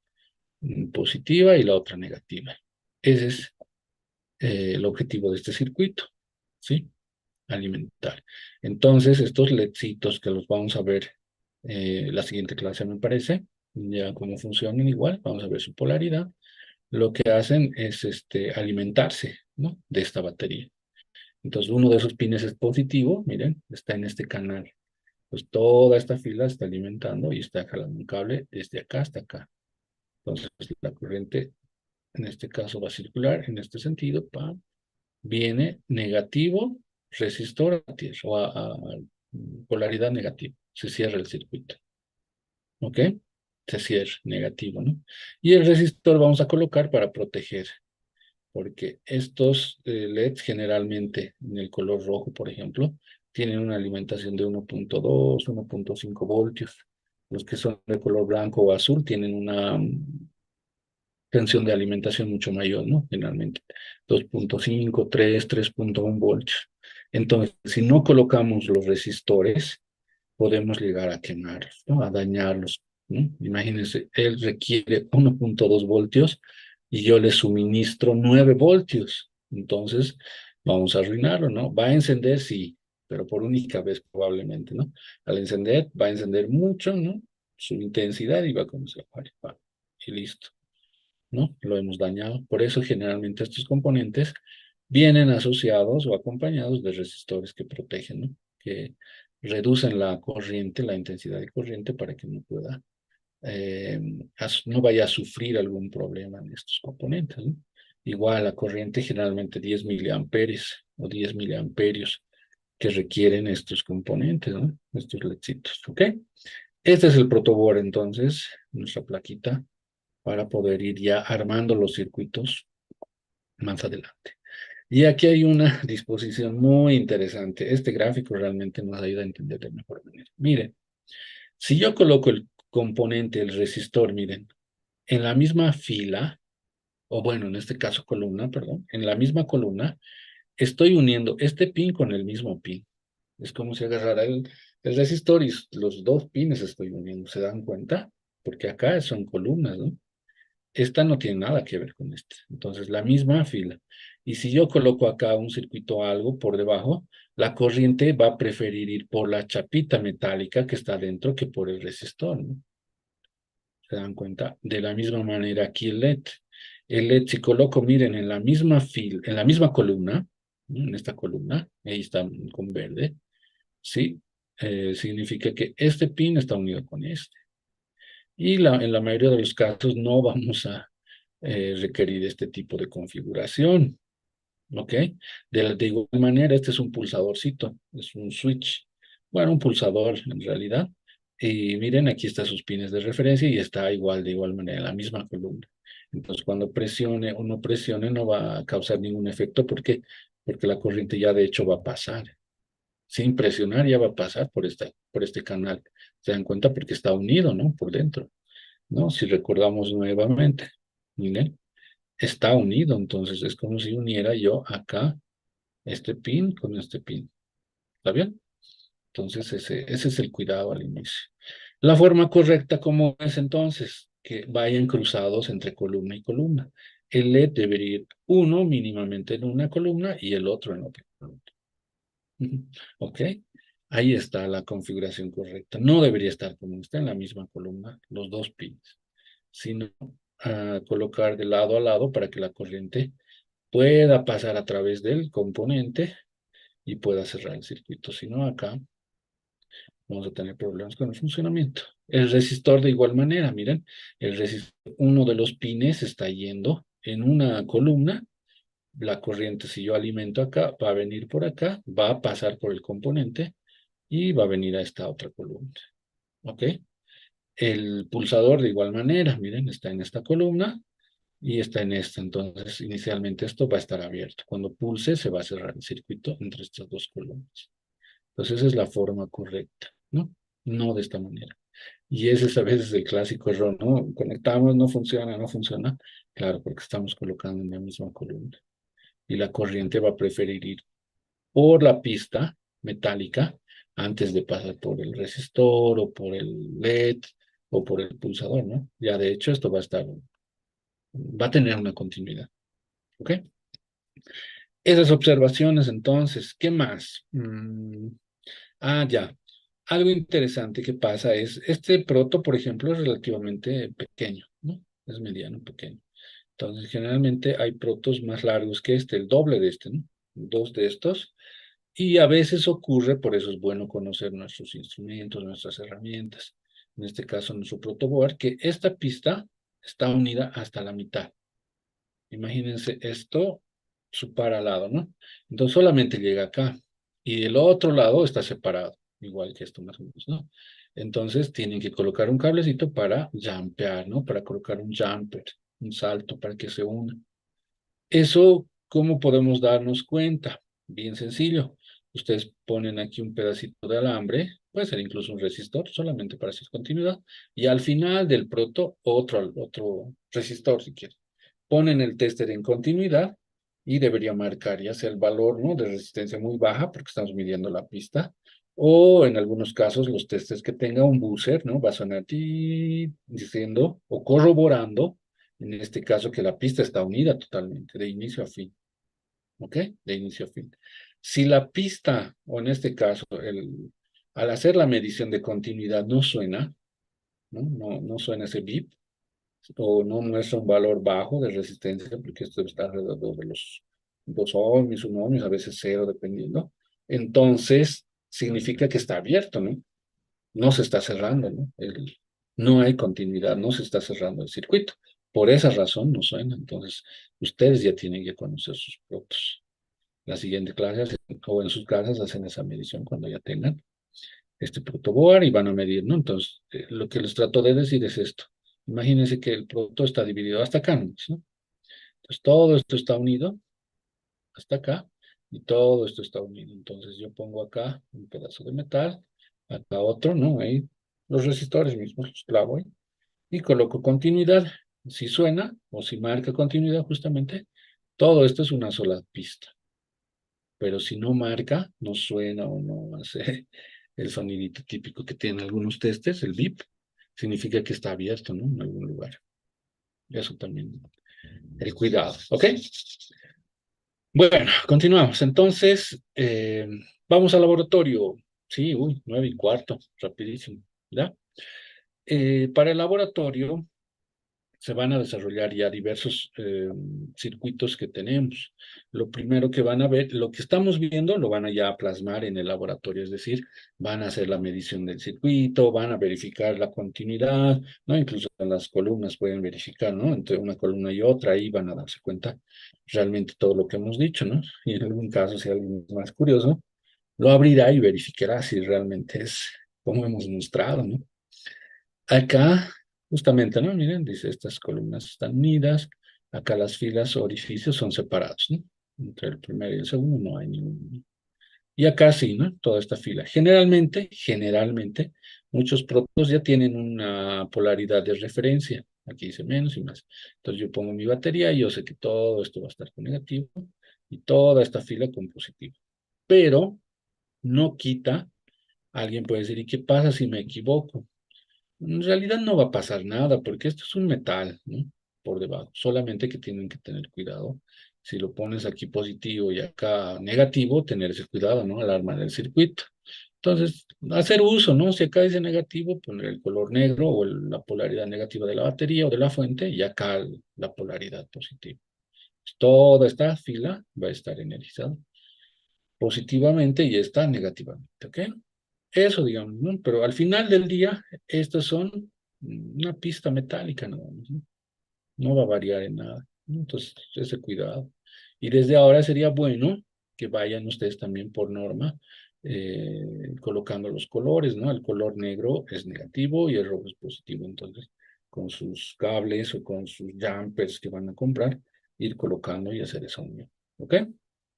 positiva y la otra negativa. Ese es el objetivo de este circuito, ¿sí? Alimentar. Entonces, estos LEDcitos que los vamos a ver la siguiente clase, me parece, ya cómo funcionan igual, vamos a ver su polaridad. Lo que hacen es alimentarse, ¿no? De esta batería. Entonces, uno de esos pines es positivo, miren, está en este canal. Pues toda esta fila está alimentando y está jalando un cable desde acá hasta acá. Entonces, la corriente, en este caso, va a circular en este sentido, ¡pam! Viene negativo, resistor a tierra, o a polaridad negativa. Se cierra el circuito. ¿Ok? Se cierra, negativo, ¿no? Y el resistor vamos a colocar para proteger, porque estos LEDs generalmente, en el color rojo, por ejemplo, tienen una alimentación de 1.2, 1.5 voltios. Los que son de color blanco o azul tienen una tensión de alimentación mucho mayor, ¿no? Generalmente 2.5, 3, 3.1 voltios. Entonces, si no colocamos los resistores, podemos llegar a quemarlos, ¿no? A dañarlos, ¿no? Imagínense, él requiere 1.2 voltios y yo le suministro 9 voltios. Entonces, vamos a arruinarlo, ¿no? Va a encender, sí, pero por única vez probablemente, ¿no? Al encender, va a encender mucho, ¿no? Su intensidad y va a comenzar a fallar. Y listo. ¿No? Lo hemos dañado. Por eso generalmente estos componentes vienen asociados o acompañados de resistores que protegen, ¿no? Que reducen la corriente, la intensidad de corriente para que no pueda, no vaya a sufrir algún problema en estos componentes, ¿no? Igual la corriente generalmente 10 miliamperes o 10 miliamperios que requieren estos componentes, ¿no? Estos LEDcitos, ¿ok? Este es el protoboard entonces, nuestra plaquita para poder ir ya armando los circuitos más adelante. Y aquí hay una disposición muy interesante. Este gráfico realmente nos ayuda a entender de mejor manera. Miren, si yo coloco el componente, el resistor, miren, en la misma fila, o bueno, en este caso columna, perdón, en la misma columna, estoy uniendo este pin con el mismo pin. Es como si agarrara el resistor y los dos pines estoy uniendo. ¿Se dan cuenta? Porque acá son columnas, ¿no? Esta no tiene nada que ver con esta. Entonces, la misma fila. Y si yo coloco acá un circuito algo por debajo, la corriente va a preferir ir por la chapita metálica que está dentro que por el resistor, ¿no? ¿Se dan cuenta? De la misma manera aquí el LED. El LED, si coloco, miren, en la misma fila, en la misma columna, ¿no? En esta columna, ahí está con verde, ¿sí? Significa que este pin está unido con este. Y en la mayoría de los casos no vamos a requerir este tipo de configuración, ¿ok? De igual manera, este es un pulsadorcito, es un switch, bueno, un pulsador en realidad. Y miren, aquí están sus pines de referencia y está igual, de igual manera, en la misma columna. Entonces, cuando presione o no presione, no va a causar ningún efecto. ¿Por qué? Porque la corriente ya de hecho va a pasar. Sin presionar ya va a pasar por este canal. ¿Se dan cuenta? Porque está unido, ¿no? Por dentro. ¿No? Si recordamos nuevamente, miren, está unido, entonces es como si uniera yo acá este pin con este pin. ¿Está bien? Entonces ese es el cuidado al inicio. La forma correcta, ¿cómo es entonces? Que vayan cruzados entre columna y columna. El LED debería ir uno mínimamente en una columna y el otro en otra columna. Ujú. ¿Ok? Ahí está la configuración correcta. No debería estar como está en la misma columna, los dos pins, sino colocar de lado a lado para que la corriente pueda pasar a través del componente y pueda cerrar el circuito. Si no, acá vamos a tener problemas con el funcionamiento. El resistor de igual manera, miren, el resistor, uno de los pines está yendo en una columna. La corriente, si yo alimento acá, va a venir por acá, va a pasar por el componente y va a venir a esta otra columna. ¿Ok? El pulsador de igual manera, miren, está en esta columna y está en esta. Entonces, inicialmente esto va a estar abierto. Cuando pulse, se va a cerrar el circuito entre estas dos columnas. Entonces, esa es la forma correcta, ¿no? No de esta manera. Y ese es a veces el clásico error, ¿no? Conectamos, no funciona, no funciona. Claro, porque estamos colocando en la misma columna. Y la corriente va a preferir ir por la pista metálica antes de pasar por el resistor o por el LED o por el pulsador, ¿no? Ya de hecho esto va a tener una continuidad, ¿ok? Esas observaciones entonces, ¿qué más? Ya. Algo interesante que pasa es, este proto, por ejemplo, es relativamente pequeño, ¿no? Es mediano, pequeño. Entonces, generalmente hay protos más largos que este, el doble de este, ¿no? Dos de estos. Y a veces ocurre, por eso es bueno conocer nuestros instrumentos, nuestras herramientas. En este caso, nuestro protoboard, que esta pista está unida hasta la mitad. Imagínense esto, su par al lado, ¿no? Entonces solamente llega acá. Y el otro lado está separado, igual que esto más o menos, ¿no? Entonces tienen que colocar un cablecito para jumpear, ¿no? Para colocar un jumper, un salto para que se una. Eso, ¿cómo podemos darnos cuenta? Bien sencillo. Ustedes ponen aquí un pedacito de alambre, puede ser incluso un resistor, solamente para hacer continuidad, y al final del proto, otro resistor, si quieren. Ponen el tester en continuidad y debería marcar ya sea el valor, ¿no?, de resistencia muy baja, porque estamos midiendo la pista, o en algunos casos los testers que tenga un buzzer, ¿no? Va a sonar ti diciendo o corroborando en este caso que la pista está unida totalmente, de inicio a fin, ¿ok? De inicio a fin. Si la pista, o en este caso, al hacer la medición de continuidad no suena, ¿no? No suena ese bip, o no muestra un valor bajo de resistencia, porque esto está alrededor de los 2 ohms, 1 ohms, a veces 0, dependiendo, entonces significa que está abierto, ¿no? No se está cerrando, ¿no? No hay continuidad, no se está cerrando el circuito. Por esa razón no suena. Entonces, ustedes ya tienen que conocer sus protos. La siguiente clase o en sus casas hacen esa medición cuando ya tengan este protoboard y van a medir, ¿no? Entonces, lo que les trato de decir es esto. Imagínense que el proto está dividido hasta acá, ¿no? Entonces, todo esto está unido hasta acá y todo esto está unido. Entonces, yo pongo acá un pedazo de metal, acá otro, ¿no? Ahí los resistores mismos los clavo ahí y coloco continuidad. Si suena o si marca continuidad justamente, todo esto es una sola pista. Pero si no marca, no suena o no hace el sonidito típico que tienen algunos testes, el beep, significa que está abierto, ¿no? En algún lugar. Eso también, el cuidado, ¿ok? Bueno, continuamos. Entonces, vamos al laboratorio. Sí, uy, 9:15, rapidísimo, ¿ya? Para el laboratorio se van a desarrollar ya diversos circuitos que tenemos. Lo primero que van a ver, lo que estamos viendo, lo van a ya plasmar en el laboratorio, es decir, van a hacer la medición del circuito, van a verificar la continuidad, ¿no? Incluso en las columnas pueden verificar, ¿no? Entre una columna y otra, ahí van a darse cuenta realmente todo lo que hemos dicho, ¿no? Y en algún caso, si alguien es más curioso, lo abrirá y verificará si realmente es como hemos mostrado, ¿no? Acá, justamente, ¿no? Miren, dice, estas columnas están unidas. Acá las filas o orificios son separados, ¿no? Entre el primero y el segundo no hay ningún. Y acá sí, ¿no? Toda esta fila. Generalmente, muchos protos ya tienen una polaridad de referencia. Aquí dice menos y más. Entonces yo pongo mi batería y yo sé que todo esto va a estar con negativo y toda esta fila con positivo. Pero no quita, alguien puede decir, ¿y qué pasa si me equivoco? En realidad no va a pasar nada porque esto es un metal, ¿no? Por debajo. Solamente que tienen que tener cuidado. Si lo pones aquí positivo y acá negativo, tener ese cuidado, ¿no? Al armar el circuito. Entonces, hacer uso, ¿no? Si acá dice negativo, poner el color negro o la polaridad negativa de la batería o de la fuente y acá la polaridad positiva. Toda esta fila va a estar energizada positivamente y esta negativamente, ¿ok? Eso, digamos, ¿no? Pero al final del día, estas son una pista metálica, ¿no? No va a variar en nada, ¿no? Entonces, ese cuidado. Y desde ahora sería bueno que vayan ustedes también por norma colocando los colores, ¿no? El color negro es negativo y el rojo es positivo. Entonces, con sus cables o con sus jumpers que van a comprar, ir colocando y hacer esa unión, ¿ok?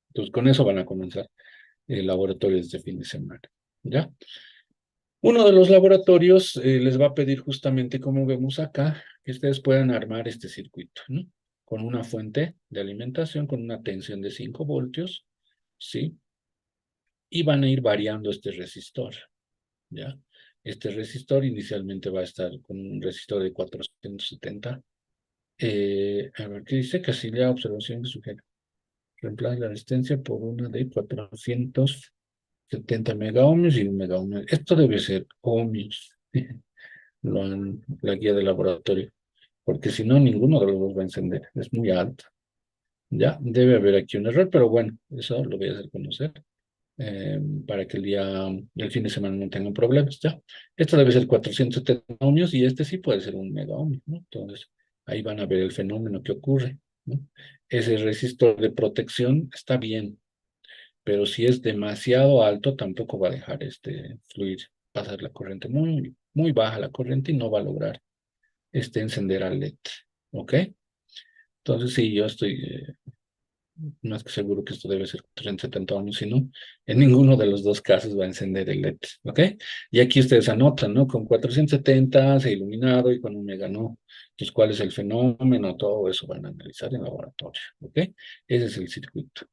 Entonces, con eso van a comenzar el laboratorio este fin de semana, ¿ya? Uno de los laboratorios les va a pedir justamente, como vemos acá, que ustedes puedan armar este circuito, ¿no? Con una fuente de alimentación, con una tensión de 5 voltios, ¿sí? Y van a ir variando este resistor, ¿ya? Este resistor inicialmente va a estar con un resistor de 470. A ver, ¿qué dice? Casilla, observación que sugiere. Reemplaza la resistencia por una de 470 megaohmios y un megaohmio. Esto debe ser ohmios. La guía de laboratorio, porque si no, ninguno de los dos va a encender, es muy alto. Ya, debe haber aquí un error, pero bueno, eso lo voy a hacer conocer para que el fin de semana no tengan problemas, ya. Esto debe ser 470 ohmios y este sí puede ser un mega ohmio, ¿no? Entonces, ahí van a ver el fenómeno que ocurre, ¿no? Ese resistor de protección está bien, pero si es demasiado alto, tampoco va a dejar fluir, pasar la corriente muy, muy baja la corriente y no va a lograr encender al LED. ¿Ok? Entonces, sí, yo estoy más que seguro que esto debe ser 370 ohmios, si no, en ninguno de los dos casos va a encender el LED. ¿Ok? Y aquí ustedes anotan, ¿no? Con 470 se ha iluminado y con un mega no. Entonces, ¿cuál es el fenómeno? Todo eso van a analizar en laboratorio. ¿Ok? Ese es el circuito.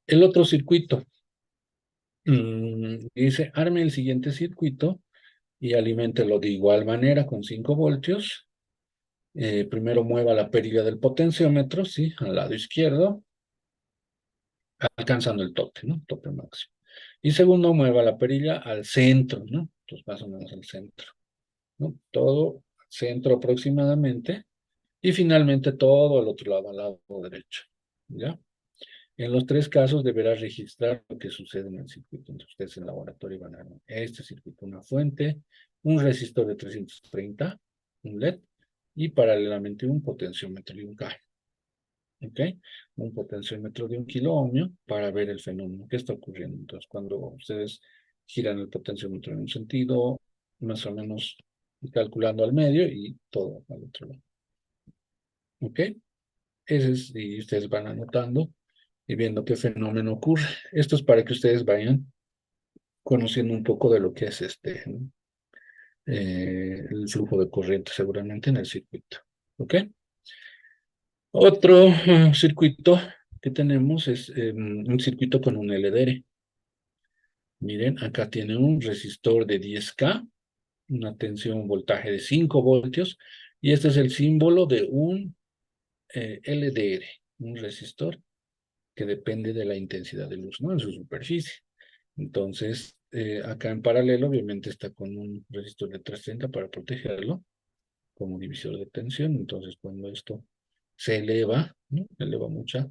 El otro circuito dice, arme el siguiente circuito y aliméntelo de igual manera con 5 voltios. Primero mueva la perilla del potenciómetro, ¿sí? Al lado izquierdo, alcanzando el tope, ¿no? Tope máximo. Y segundo, mueva la perilla al centro, ¿no? Entonces, más o menos al centro, ¿no? Todo centro aproximadamente. Y finalmente todo al otro lado, al lado derecho, ¿ya? En los tres casos deberá registrar lo que sucede en el circuito. Entonces, ustedes en el laboratorio van a ver este circuito, una fuente, un resistor de 330, un LED, y paralelamente un potenciómetro y un cable. ¿Ok? Un potenciómetro de 1 kilo ohmio para ver el fenómeno que está ocurriendo. Entonces, cuando ustedes giran el potenciómetro en un sentido, más o menos calculando al medio y todo al otro lado. ¿Ok? Y ustedes van anotando y viendo qué fenómeno ocurre. Esto es para que ustedes vayan conociendo un poco de lo que es ¿no? El flujo de corriente seguramente en el circuito. ¿Ok? Otro circuito que tenemos es un circuito con un LDR. Miren, acá tiene un resistor de 10K, una tensión, un voltaje de 5 voltios, y este es el símbolo de un LDR, un resistor que depende de la intensidad de luz, ¿no? En su superficie. Entonces, acá en paralelo, obviamente está con un resistor de 330 para protegerlo, como divisor de tensión. Entonces, cuando esto se eleva, ¿no? Eleva mucha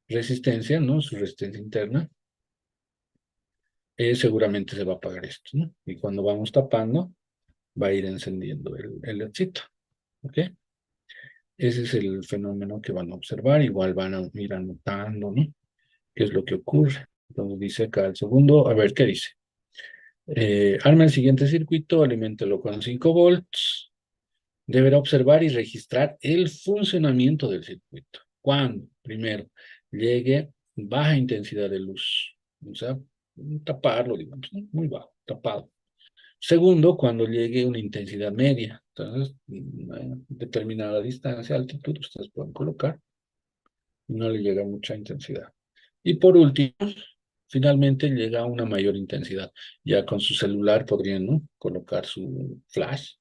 resistencia, ¿no? Su resistencia interna, seguramente se va a apagar esto, ¿no? Y cuando vamos tapando, va a ir encendiendo el LEDcito, ¿ok? Ese es el fenómeno que van a observar, igual van a ir anotando, ¿no? ¿Qué es lo que ocurre? Entonces dice acá el segundo, a ver, ¿qué dice? Arma el siguiente circuito, aliméntelo con 5 volts. Deberá observar y registrar el funcionamiento del circuito. Cuando, primero, llegue baja intensidad de luz. O sea, taparlo, digamos, ¿no? Muy bajo, tapado. Segundo, cuando llegue una intensidad media. Entonces, determinada distancia, altitud, ustedes pueden colocar y no le llega mucha intensidad. Y por último, finalmente llega a una mayor intensidad. Ya con su celular podrían, ¿no?, colocar su flash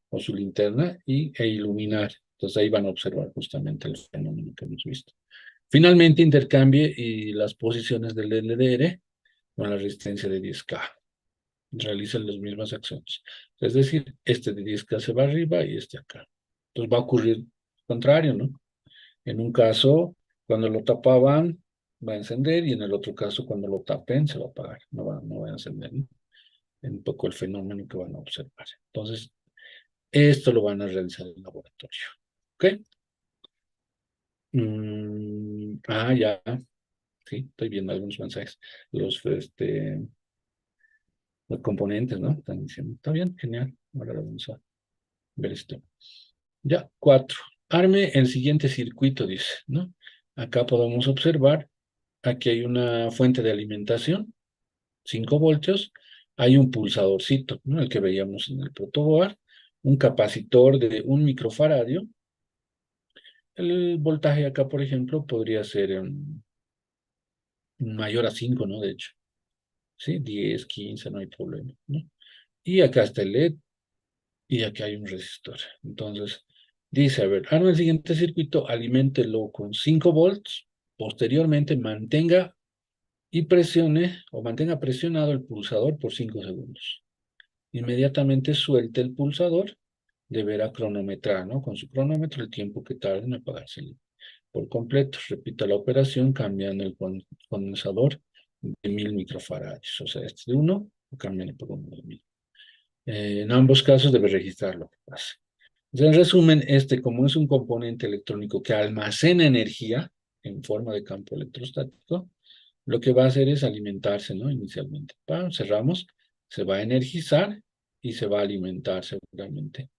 o su linterna e iluminar. Entonces ahí van a observar justamente el fenómeno que hemos visto. Finalmente intercambie y las posiciones del LDR con la resistencia de 10K. Realicen las mismas acciones. Es decir, este de 10K se va arriba y este acá. Entonces va a ocurrir lo contrario, ¿no? En un caso, cuando lo tapaban, va a encender, y en el otro caso, cuando lo tapen, se va a apagar, no va a encender, ¿no? Un poco el fenómeno que van a observar. Entonces, esto lo van a realizar en el laboratorio. ¿Ok? Ya, sí, estoy viendo algunos mensajes. Los componentes, ¿no? Están diciendo, está bien, genial. Ahora lo vamos a ver esto. Ya, 4. Arme el siguiente circuito, dice, ¿no? Acá podemos observar, aquí hay una fuente de alimentación, 5 voltios, hay un pulsadorcito, ¿no?, el que veíamos en el protoboard, un capacitor de 1 microfaradio. El voltaje acá, por ejemplo, podría ser mayor a 5, ¿no? De hecho, ¿sí? 10, 15, no hay problema, ¿no? Y acá está el LED, y aquí hay un resistor. Entonces, dice, a ver, arma el siguiente circuito, aliméntelo con 5 volts, posteriormente mantenga y presione o mantenga presionado el pulsador por 5 segundos. Inmediatamente suelte el pulsador, deberá cronometrar, ¿no?, con su cronómetro el tiempo que tarde en apagarse por completo. Repita la operación cambiando el condensador de 1000 microfaradios, o sea, este de 1, cambian por uno de 1000. En ambos casos debe registrar lo que pasa. En resumen, como es un componente electrónico que almacena energía en forma de campo electrostático, lo que va a hacer es alimentarse, ¿no? Inicialmente. Cerramos, se va a energizar y se va a alimentar seguramente,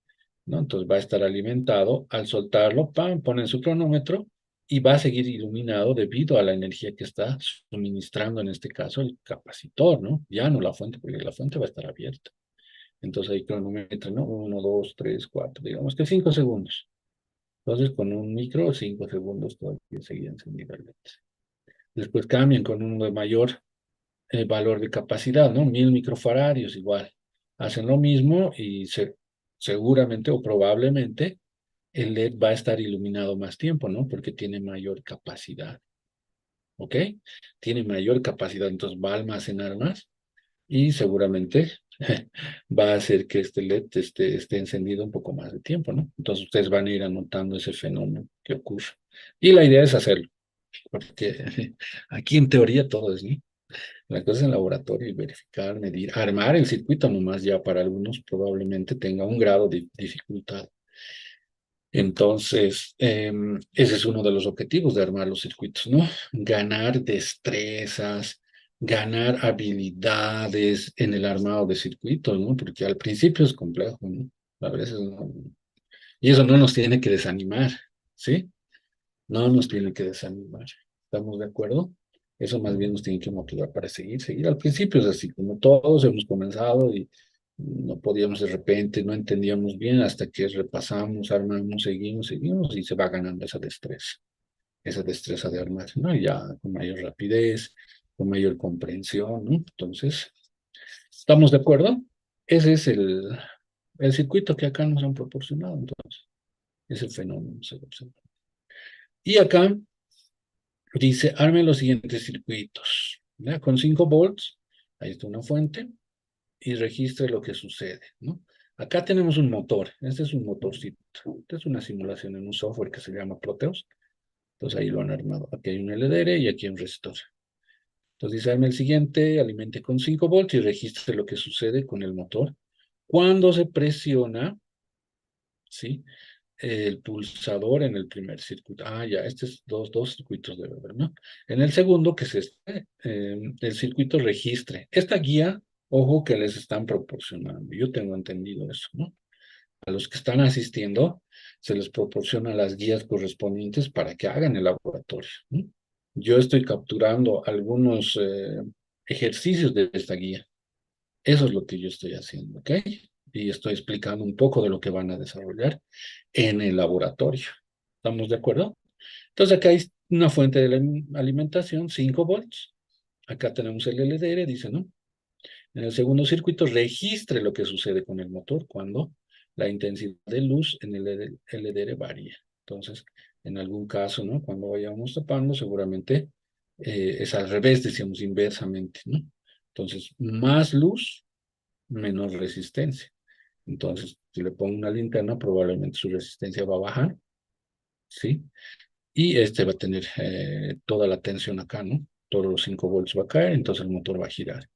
¿no? Entonces va a estar alimentado. Al soltarlo, ponen su cronómetro y va a seguir iluminado debido a la energía que está suministrando, en este caso, el capacitor, ¿no? Ya no la fuente, porque la fuente va a estar abierta. Entonces ahí cronometro, ¿no? 1, 2, 3, 4, digamos que 5 segundos. Entonces con un micro, 5 segundos todavía seguía encendido el LED. Después cambian con uno de mayor valor de capacidad, ¿no? 1000 microfaradios igual. Hacen lo mismo y seguramente o probablemente el LED va a estar iluminado más tiempo, ¿no? Porque tiene mayor capacidad, ¿ok? Tiene mayor capacidad, entonces va a almacenar más y seguramente va a hacer que este LED esté encendido un poco más de tiempo, ¿no? Entonces ustedes van a ir anotando ese fenómeno que ocurre. Y la idea es hacerlo, porque aquí en teoría todo es, ¿no? La cosa es en laboratorio y verificar, medir, armar el circuito nomás ya para algunos probablemente tenga un grado de dificultad. Entonces, ese es uno de los objetivos de armar los circuitos, ¿no? Ganar destrezas, ganar habilidades en el armado de circuitos, ¿no? Porque al principio es complejo, ¿no? A veces no. Y eso no nos tiene que desanimar, ¿sí? No nos tiene que desanimar. ¿Estamos de acuerdo? Eso más bien nos tiene que motivar para seguir. Seguir al principio es así, como todos hemos comenzado y no podíamos de repente, no entendíamos bien hasta que repasamos, armamos, seguimos y se va ganando esa destreza de armar, ¿no? Y ya con mayor rapidez, con mayor comprensión, ¿no? Entonces, ¿estamos de acuerdo? Ese es el circuito que acá nos han proporcionado, entonces, es el fenómeno, se observa. Y acá dice, arme los siguientes circuitos, ¿ya? Con 5 volts, ahí está una fuente, y registre lo que sucede, ¿no? Acá tenemos un motor, este es un motorcito, esta es una simulación en un software que se llama Proteus, entonces ahí lo han armado, aquí hay un LDR y aquí hay un resistor. Entonces dice, arme el siguiente, alimente con 5 volts y registre lo que sucede con el motor cuando se presiona, ¿sí?, el pulsador en el primer circuito. Ya, este es dos circuitos de verdad, ¿no? En el segundo, que es el circuito registre. Esta guía, ojo que les están proporcionando. Yo tengo entendido eso, ¿no? A los que están asistiendo, se les proporciona las guías correspondientes para que hagan el laboratorio, ¿no? Yo estoy capturando algunos ejercicios de esta guía. Eso es lo que yo estoy haciendo, ¿ok? Y estoy explicando un poco de lo que van a desarrollar en el laboratorio. ¿Estamos de acuerdo? Entonces acá hay una fuente de alimentación, 5 volts. Acá tenemos el LDR, dice, ¿no? En el segundo circuito registre lo que sucede con el motor cuando la intensidad de luz en el LDR varía. Entonces, en algún caso, ¿no? Cuando vayamos tapando, seguramente es al revés, decíamos inversamente, ¿no? Entonces, más luz, menos resistencia. Entonces, si le pongo una linterna, probablemente su resistencia va a bajar, ¿sí? Y este va a tener toda la tensión acá, ¿no? Todos los 5 volts va a caer, entonces el motor va a girar.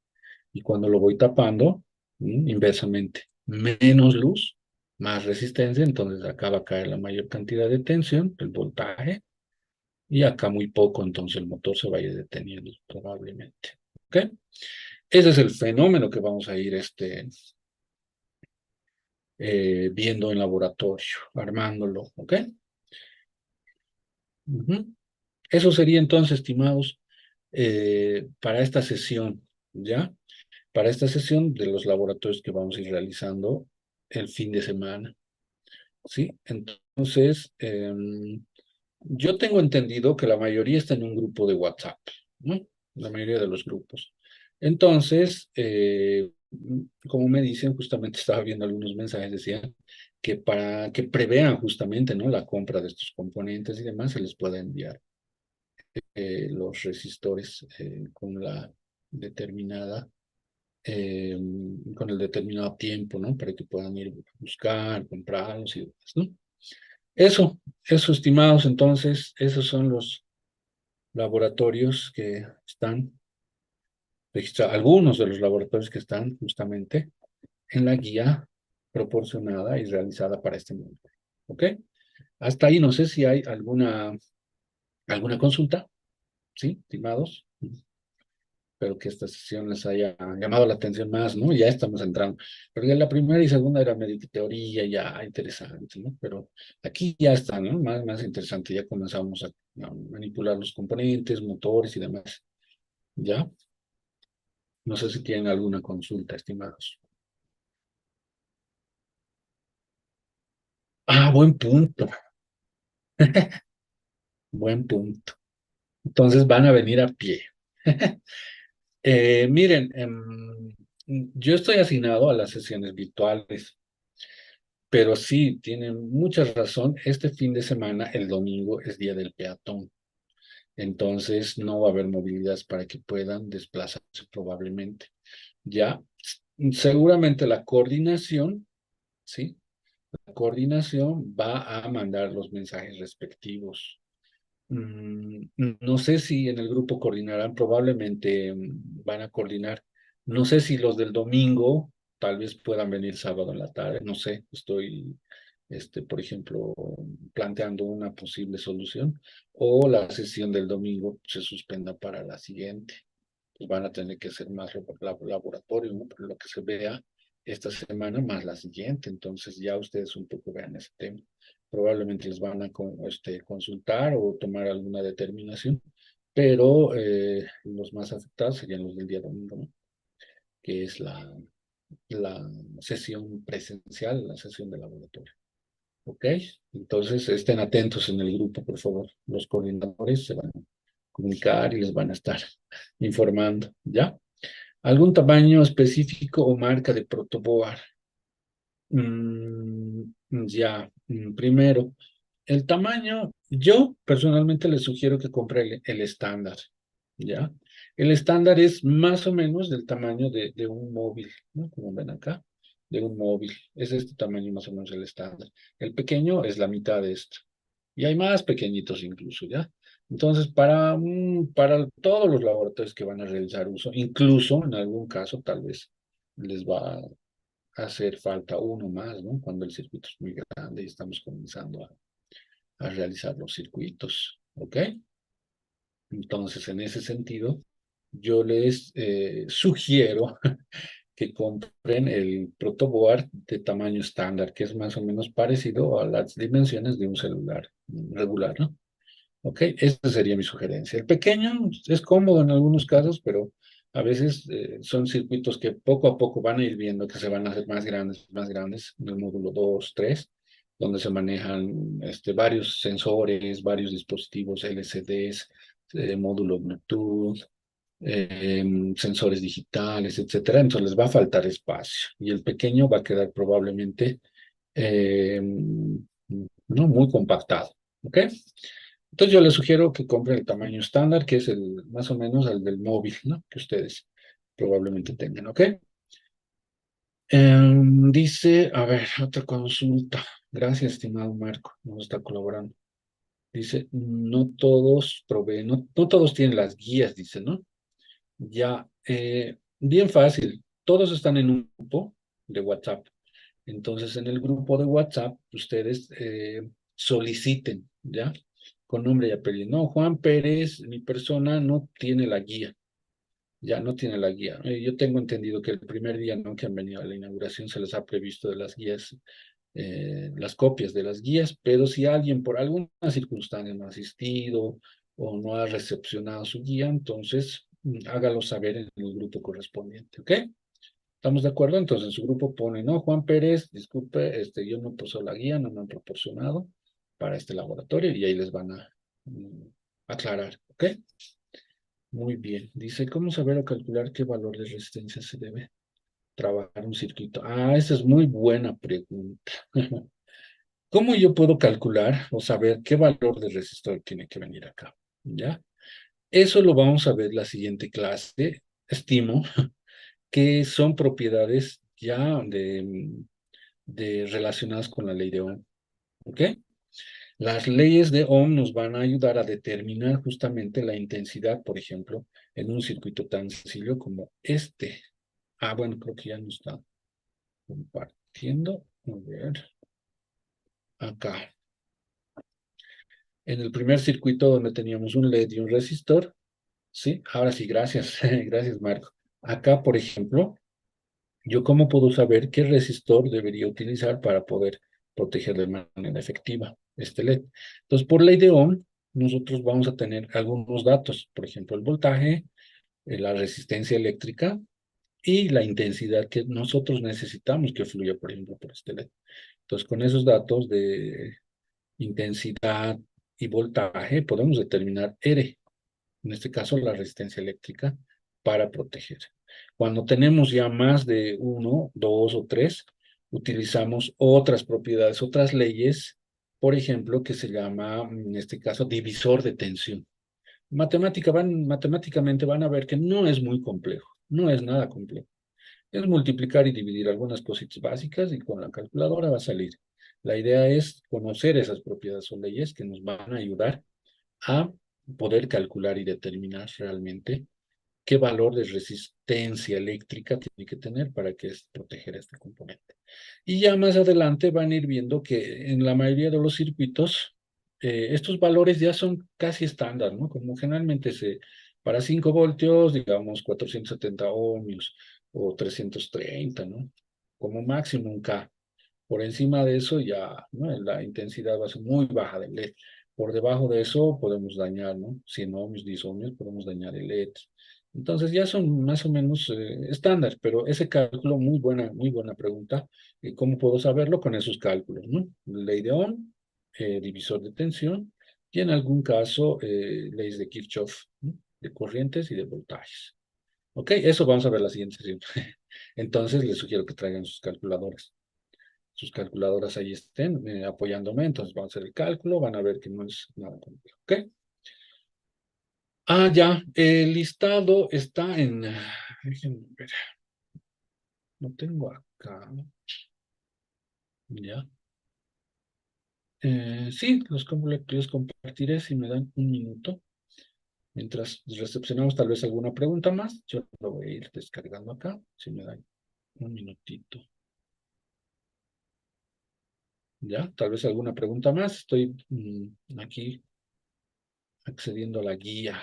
Y cuando lo voy tapando, inversamente, menos luz, más resistencia, entonces acá va a caer la mayor cantidad de tensión, el voltaje, y acá muy poco, entonces el motor se va a ir deteniendo probablemente. ¿Ok? Ese es el fenómeno que vamos a ir viendo en laboratorio, armándolo. ¿Ok? Ujú. Eso sería entonces, estimados, para esta sesión, ¿ya? Para esta sesión de los laboratorios que vamos a ir realizando el fin de semana, ¿sí? Entonces, yo tengo entendido que la mayoría está en un grupo de WhatsApp, ¿no? La mayoría de los grupos. Entonces, como me dicen, justamente estaba viendo algunos mensajes, decían que para que prevean justamente, ¿no? La compra de estos componentes y demás, se les pueda enviar los resistores con la determinada con el determinado tiempo, ¿no? Para que puedan ir a buscar, comprarlos y demás, ¿no? Eso, estimados, entonces, esos son los laboratorios que están registrados, algunos de los laboratorios que están justamente en la guía proporcionada y realizada para este módulo. ¿Ok? Hasta ahí no sé si hay alguna consulta, ¿sí, estimados? Espero que esta sesión les haya llamado la atención más, ¿no? Ya estamos entrando. Porque la primera y segunda era medio que teoría, ya interesante, ¿no? Pero aquí ya está, ¿no? Más interesante, ya comenzamos a manipular los componentes, motores y demás. ¿Ya? No sé si tienen alguna consulta, estimados. Ah, buen punto, buen punto. Entonces van a venir a pie. Miren, yo estoy asignado a las sesiones virtuales. Pero sí, tienen mucha razón. Este fin de semana, el domingo, es día del peatón. Entonces, no va a haber movilidad para que puedan desplazarse probablemente. Ya, seguramente la coordinación, ¿sí? La coordinación va a mandar los mensajes respectivos. No sé si en el grupo coordinarán, probablemente van a coordinar. No sé si los del domingo tal vez puedan venir sábado en la tarde, no sé, estoy, por ejemplo, planteando una posible solución, o la sesión del domingo se suspenda para la siguiente. Pues van a tener que ser más laboratorio, ¿no? Por lo que se vea esta semana más la siguiente, entonces ya ustedes un poco vean ese tema. Probablemente les van a consultar o tomar alguna determinación, pero los más afectados serían los del día domingo, ¿no? Que es la sesión presencial, la sesión de laboratorio. ¿Ok? Entonces estén atentos en el grupo, por favor. Los coordinadores se van a comunicar y les van a estar informando, ¿ya? ¿Algún tamaño específico o marca de protoboard? Ya, primero, el tamaño, yo personalmente les sugiero que compre el estándar, ¿ya? El estándar es más o menos del tamaño de un móvil, ¿no? Como ven acá, de un móvil. Es este tamaño más o menos el estándar. El pequeño es la mitad de esto. Y hay más pequeñitos incluso, ¿ya? Entonces, para todos los laboratorios que van a realizar uso, incluso en algún caso tal vez les va hacer falta uno más, ¿no? Cuando el circuito es muy grande y estamos comenzando a realizar los circuitos, ¿ok? Entonces, en ese sentido, yo les sugiero que compren el protoboard de tamaño estándar, que es más o menos parecido a las dimensiones de un celular regular, ¿no? ¿Ok? Esa sería mi sugerencia. El pequeño es cómodo en algunos casos, pero A veces son circuitos que poco a poco van a ir viendo que se van a hacer más grandes, en el módulo 2 3 donde se manejan varios sensores, varios dispositivos LCDs, módulos Bluetooth, sensores digitales, etcétera. Entonces les va a faltar espacio y el pequeño va a quedar probablemente no muy compactado. ¿Ok? Entonces yo les sugiero que compren el tamaño estándar, que es el más o menos el del móvil, ¿no? Que ustedes probablemente tengan, ¿ok? Dice, a ver, otra consulta. Gracias, estimado Marco, nos está colaborando. Dice, no todos proveen, no todos tienen las guías, dice, ¿no? Ya, bien fácil. Todos están en un grupo de WhatsApp. Entonces, en el grupo de WhatsApp, ustedes soliciten, ¿ya? Con nombre y apellido. No, Juan Pérez, mi persona, no tiene la guía. Ya no tiene la guía. Yo tengo entendido que el primer día, ¿no? Que han venido a la inauguración se les ha previsto de las guías, las copias de las guías, pero si alguien por alguna circunstancia no ha asistido o no ha recepcionado su guía, entonces hágalo saber en el grupo correspondiente, ¿ok? ¿Estamos de acuerdo? Entonces en su grupo pone, no, Juan Pérez, disculpe, yo no poseo la guía, no me han proporcionado para este laboratorio y ahí les van a aclarar, ¿ok? Muy bien. Dice, ¿cómo saber o calcular qué valor de resistencia se debe trabajar un circuito? Ah, esa es muy buena pregunta. ¿Cómo yo puedo calcular o saber qué valor de resistor tiene que venir acá? ¿Ya? Eso lo vamos a ver la siguiente clase. Estimo que son propiedades ya de relacionadas con la ley de Ohm. ¿Ok? Las leyes de Ohm nos van a ayudar a determinar justamente la intensidad, por ejemplo, en un circuito tan sencillo como este. Ah, bueno, creo que ya nos está compartiendo. A ver, acá. En el primer circuito donde teníamos un LED y un resistor, ¿sí? Ahora sí, gracias. Gracias, Marco. Acá, por ejemplo, ¿yo cómo puedo saber qué resistor debería utilizar para poder proteger de manera efectiva este LED? Entonces, por ley de Ohm, nosotros vamos a tener algunos datos, por ejemplo, el voltaje, la resistencia eléctrica y la intensidad que nosotros necesitamos que fluya, por ejemplo, por este LED. Entonces, con esos datos de intensidad y voltaje, podemos determinar R, en este caso la resistencia eléctrica, para proteger. Cuando tenemos ya más de uno, dos o tres, utilizamos otras propiedades, otras leyes, por ejemplo, que se llama, en este caso, divisor de tensión. Matemáticamente van a ver que no es muy complejo, no es nada complejo. Es multiplicar y dividir algunas cositas básicas y con la calculadora va a salir. La idea es conocer esas propiedades o leyes que nos van a ayudar a poder calcular y determinar realmente qué valor de resistencia eléctrica tiene que tener para que proteger este componente. Y ya más adelante van a ir viendo que en la mayoría de los circuitos estos valores ya son casi estándar, ¿no? Como generalmente para 5 voltios, digamos 470 ohmios o 330, ¿no? Como máximo un K. Por encima de eso ya, ¿no? La intensidad va a ser muy baja del LED. Por debajo de eso podemos dañar, ¿no? 100 ohmios, 10 ohmios, podemos dañar el LED. Entonces ya son más o menos estándar, pero ese cálculo, muy buena pregunta. ¿Cómo puedo saberlo? Con esos cálculos, ¿no? Ley de Ohm, divisor de tensión y en algún caso leyes de Kirchhoff, ¿no? De corrientes y de voltajes. ¿Ok? Eso vamos a ver la siguiente sesión. Entonces les sugiero que traigan sus calculadoras ahí estén apoyándome, entonces van a hacer el cálculo, van a ver que no es nada complejo, ¿ok? Ah, ya, el listado está déjenme ver, lo tengo acá, ya. Sí, los compartiré si me dan un minuto. Mientras recepcionamos tal vez alguna pregunta más, yo lo voy a ir descargando acá, si me dan un minutito. Ya, tal vez alguna pregunta más, estoy aquí accediendo a la guía.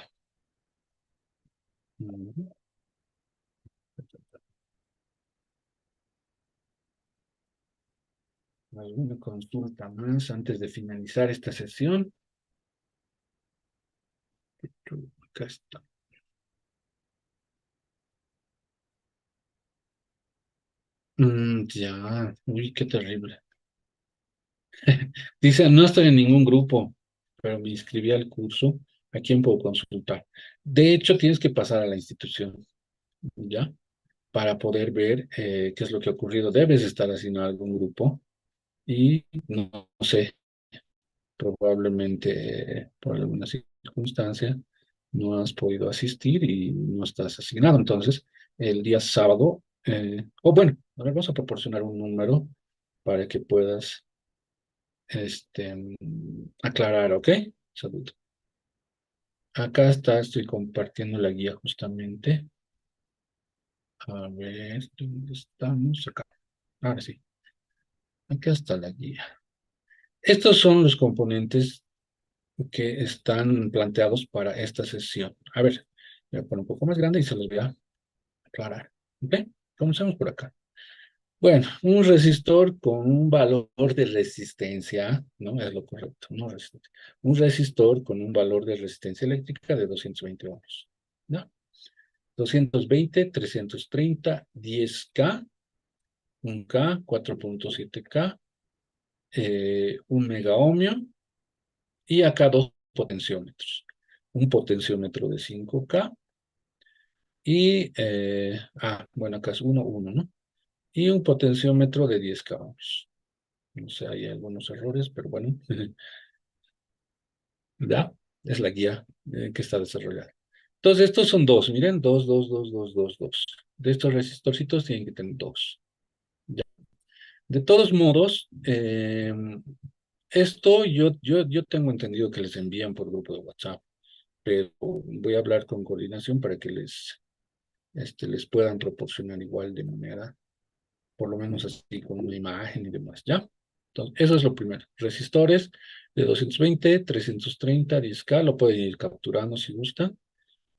Ujú. ¿Alguna consulta más antes de finalizar esta sesión? Acá está. Ya, uy, qué terrible. Dice, no estoy en ningún grupo, pero me inscribí al curso. ¿A quién puedo consultar? De hecho, tienes que pasar a la institución, ¿ya? Para poder ver qué es lo que ha ocurrido. Debes estar haciendo algún grupo y no sé, probablemente por alguna circunstancia no has podido asistir y no estás asignado. Entonces, el día sábado, o bueno, a ver, vamos a proporcionar un número para que puedas aclarar, ¿ok? Salud. Acá está, estoy compartiendo la guía justamente. A ver, ¿dónde estamos? Acá. Ahora sí, acá está la guía. Estos son los componentes que están planteados para esta sesión. A ver, voy a poner un poco más grande y se los voy a aclarar. ¿Ok? Comenzamos por acá. Bueno, un resistor con un valor de resistencia, ¿no? Es lo correcto, no resistencia. Un resistor con un valor de resistencia eléctrica de 220 ohms, ¿no? 220, 330, 10K, 1K, 4.7K, 1 megaohmio y acá dos potenciómetros. Un potenciómetro de 5K y, bueno, acá es 1, ¿no? Y un potenciómetro de 10K ohms. No sé, hay algunos errores, pero bueno, ya es la guía que está desarrollada. Entonces, estos son dos, miren, dos. De estos resistorcitos tienen que tener dos. Ya. De todos modos, esto yo tengo entendido que les envían por grupo de WhatsApp, pero voy a hablar con coordinación para que les puedan proporcionar igual de manera, por lo menos así con una imagen y demás, ¿ya? Entonces, eso es lo primero. Resistores de 220, 330, 10K, lo pueden ir capturando si gustan.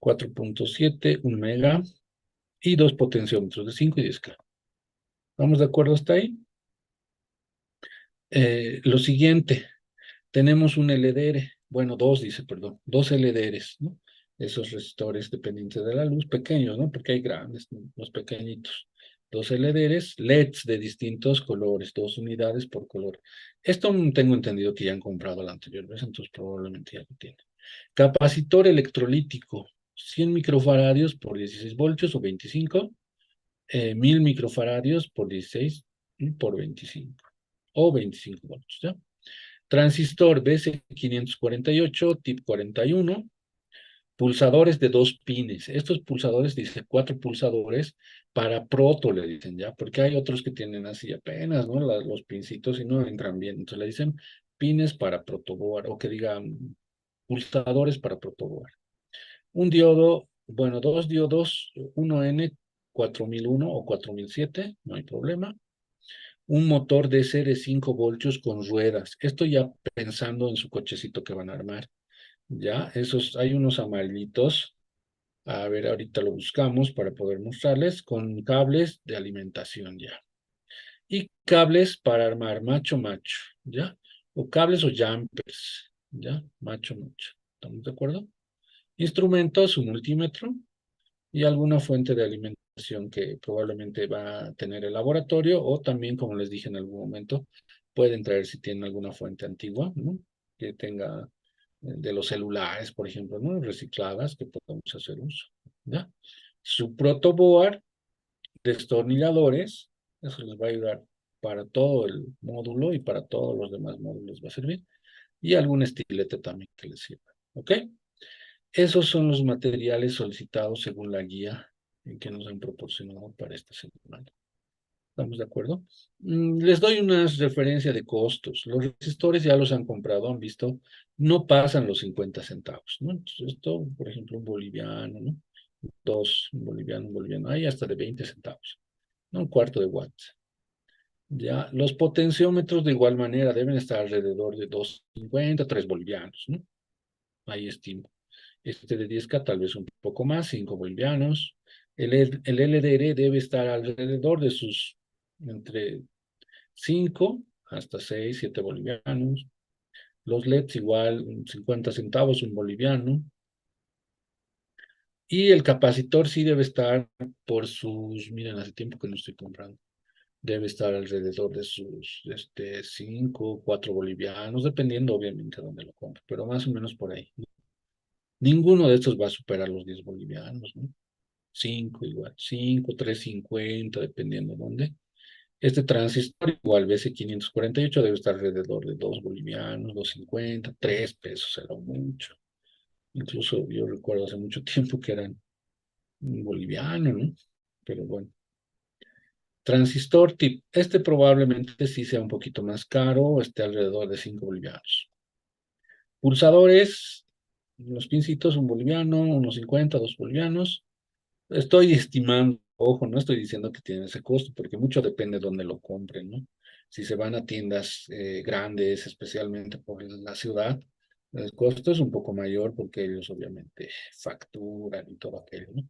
4.7, 1 mega y dos potenciómetros de 5 y 10K. ¿Vamos de acuerdo hasta ahí? Lo siguiente, tenemos un LDR, bueno, dos dice, perdón, dos LDRs, ¿no? Esos resistores dependientes de la luz, pequeños, ¿no? Porque hay grandes, ¿no? Los pequeñitos. Dos LDRs, LEDs de distintos colores, 2 unidades por color. Esto tengo entendido que ya han comprado la anterior vez, entonces probablemente ya lo tienen. Capacitor electrolítico, 100 microfaradios por 16 voltios o 25, 1000 microfaradios por 16 y por 25 o 25 voltios, ¿ya? Transistor BC548, tip 41, pulsadores de 2 pines. Estos pulsadores, dice, 4 pulsadores para proto, le dicen, ¿ya? Porque hay otros que tienen así apenas, ¿no? Los pincitos y no entran bien. Entonces le dicen pines para protoboard, o que digan pulsadores para protoboard. Un diodo, bueno, dos diodos, 1N4001 o 4007, no hay problema. Un motor DC de 5 voltios con ruedas. Esto ya pensando en su cochecito que van a armar. Ya, esos, hay unos amarillitos. A ver, ahorita lo buscamos para poder mostrarles con cables de alimentación ya. Y cables para armar macho, ¿ya? O cables o jumpers, ¿ya? Macho. ¿Estamos de acuerdo? Instrumentos, un multímetro y alguna fuente de alimentación que probablemente va a tener el laboratorio o también, como les dije en algún momento, pueden traer si tienen alguna fuente antigua, ¿no? Que tenga de los celulares, por ejemplo, ¿no? Recicladas que podamos hacer uso, ¿ya? Su protoboard, destornilladores, eso les va a ayudar para todo el módulo y para todos los demás módulos va a servir, y algún estilete también que les sirva, ¿ok? Esos son los materiales solicitados según la guía que nos han proporcionado para esta semana. ¿Estamos de acuerdo? Les doy una referencia de costos. Los resistores ya los han comprado, han visto, no pasan los 50 centavos, ¿no? Entonces, esto, por ejemplo, un boliviano, ¿no? Dos, un boliviano, hay hasta de 20 centavos, ¿no? Un cuarto de watt. Ya, los potenciómetros de igual manera deben estar alrededor de 2,50, 3 bolivianos, ¿no? Ahí estimo. Este de 10K tal vez un poco más, 5 bolivianos. El LDR debe estar alrededor de sus entre 5 hasta 6, 7 bolivianos. Los LEDs igual, 50 centavos, un boliviano. Y el capacitor sí debe estar por sus, miren, hace tiempo que no estoy comprando. debe estar alrededor de sus 5, 4 bolivianos, dependiendo obviamente de dónde lo compre, pero más o menos por ahí, ¿no? Ninguno de estos va a superar los 10 bolivianos, ¿no? 5 igual, 5, 3.50, dependiendo de dónde. Este transistor igual, BC548, debe estar alrededor de 2 bolivianos, 2.50, 3 pesos, era mucho. Incluso yo recuerdo hace mucho tiempo que eran un boliviano, ¿no? Pero bueno. Transistor tip. Este probablemente sí sea un poquito más caro, esté alrededor de 5 bolivianos. Pulsadores, los pincitos, un boliviano, unos 50, 2 bolivianos. Estoy estimando, ojo, no estoy diciendo que tiene ese costo, porque mucho depende de dónde lo compren, ¿no? Si se van a tiendas grandes, especialmente por la ciudad, el costo es un poco mayor porque ellos obviamente facturan y todo aquello, ¿no?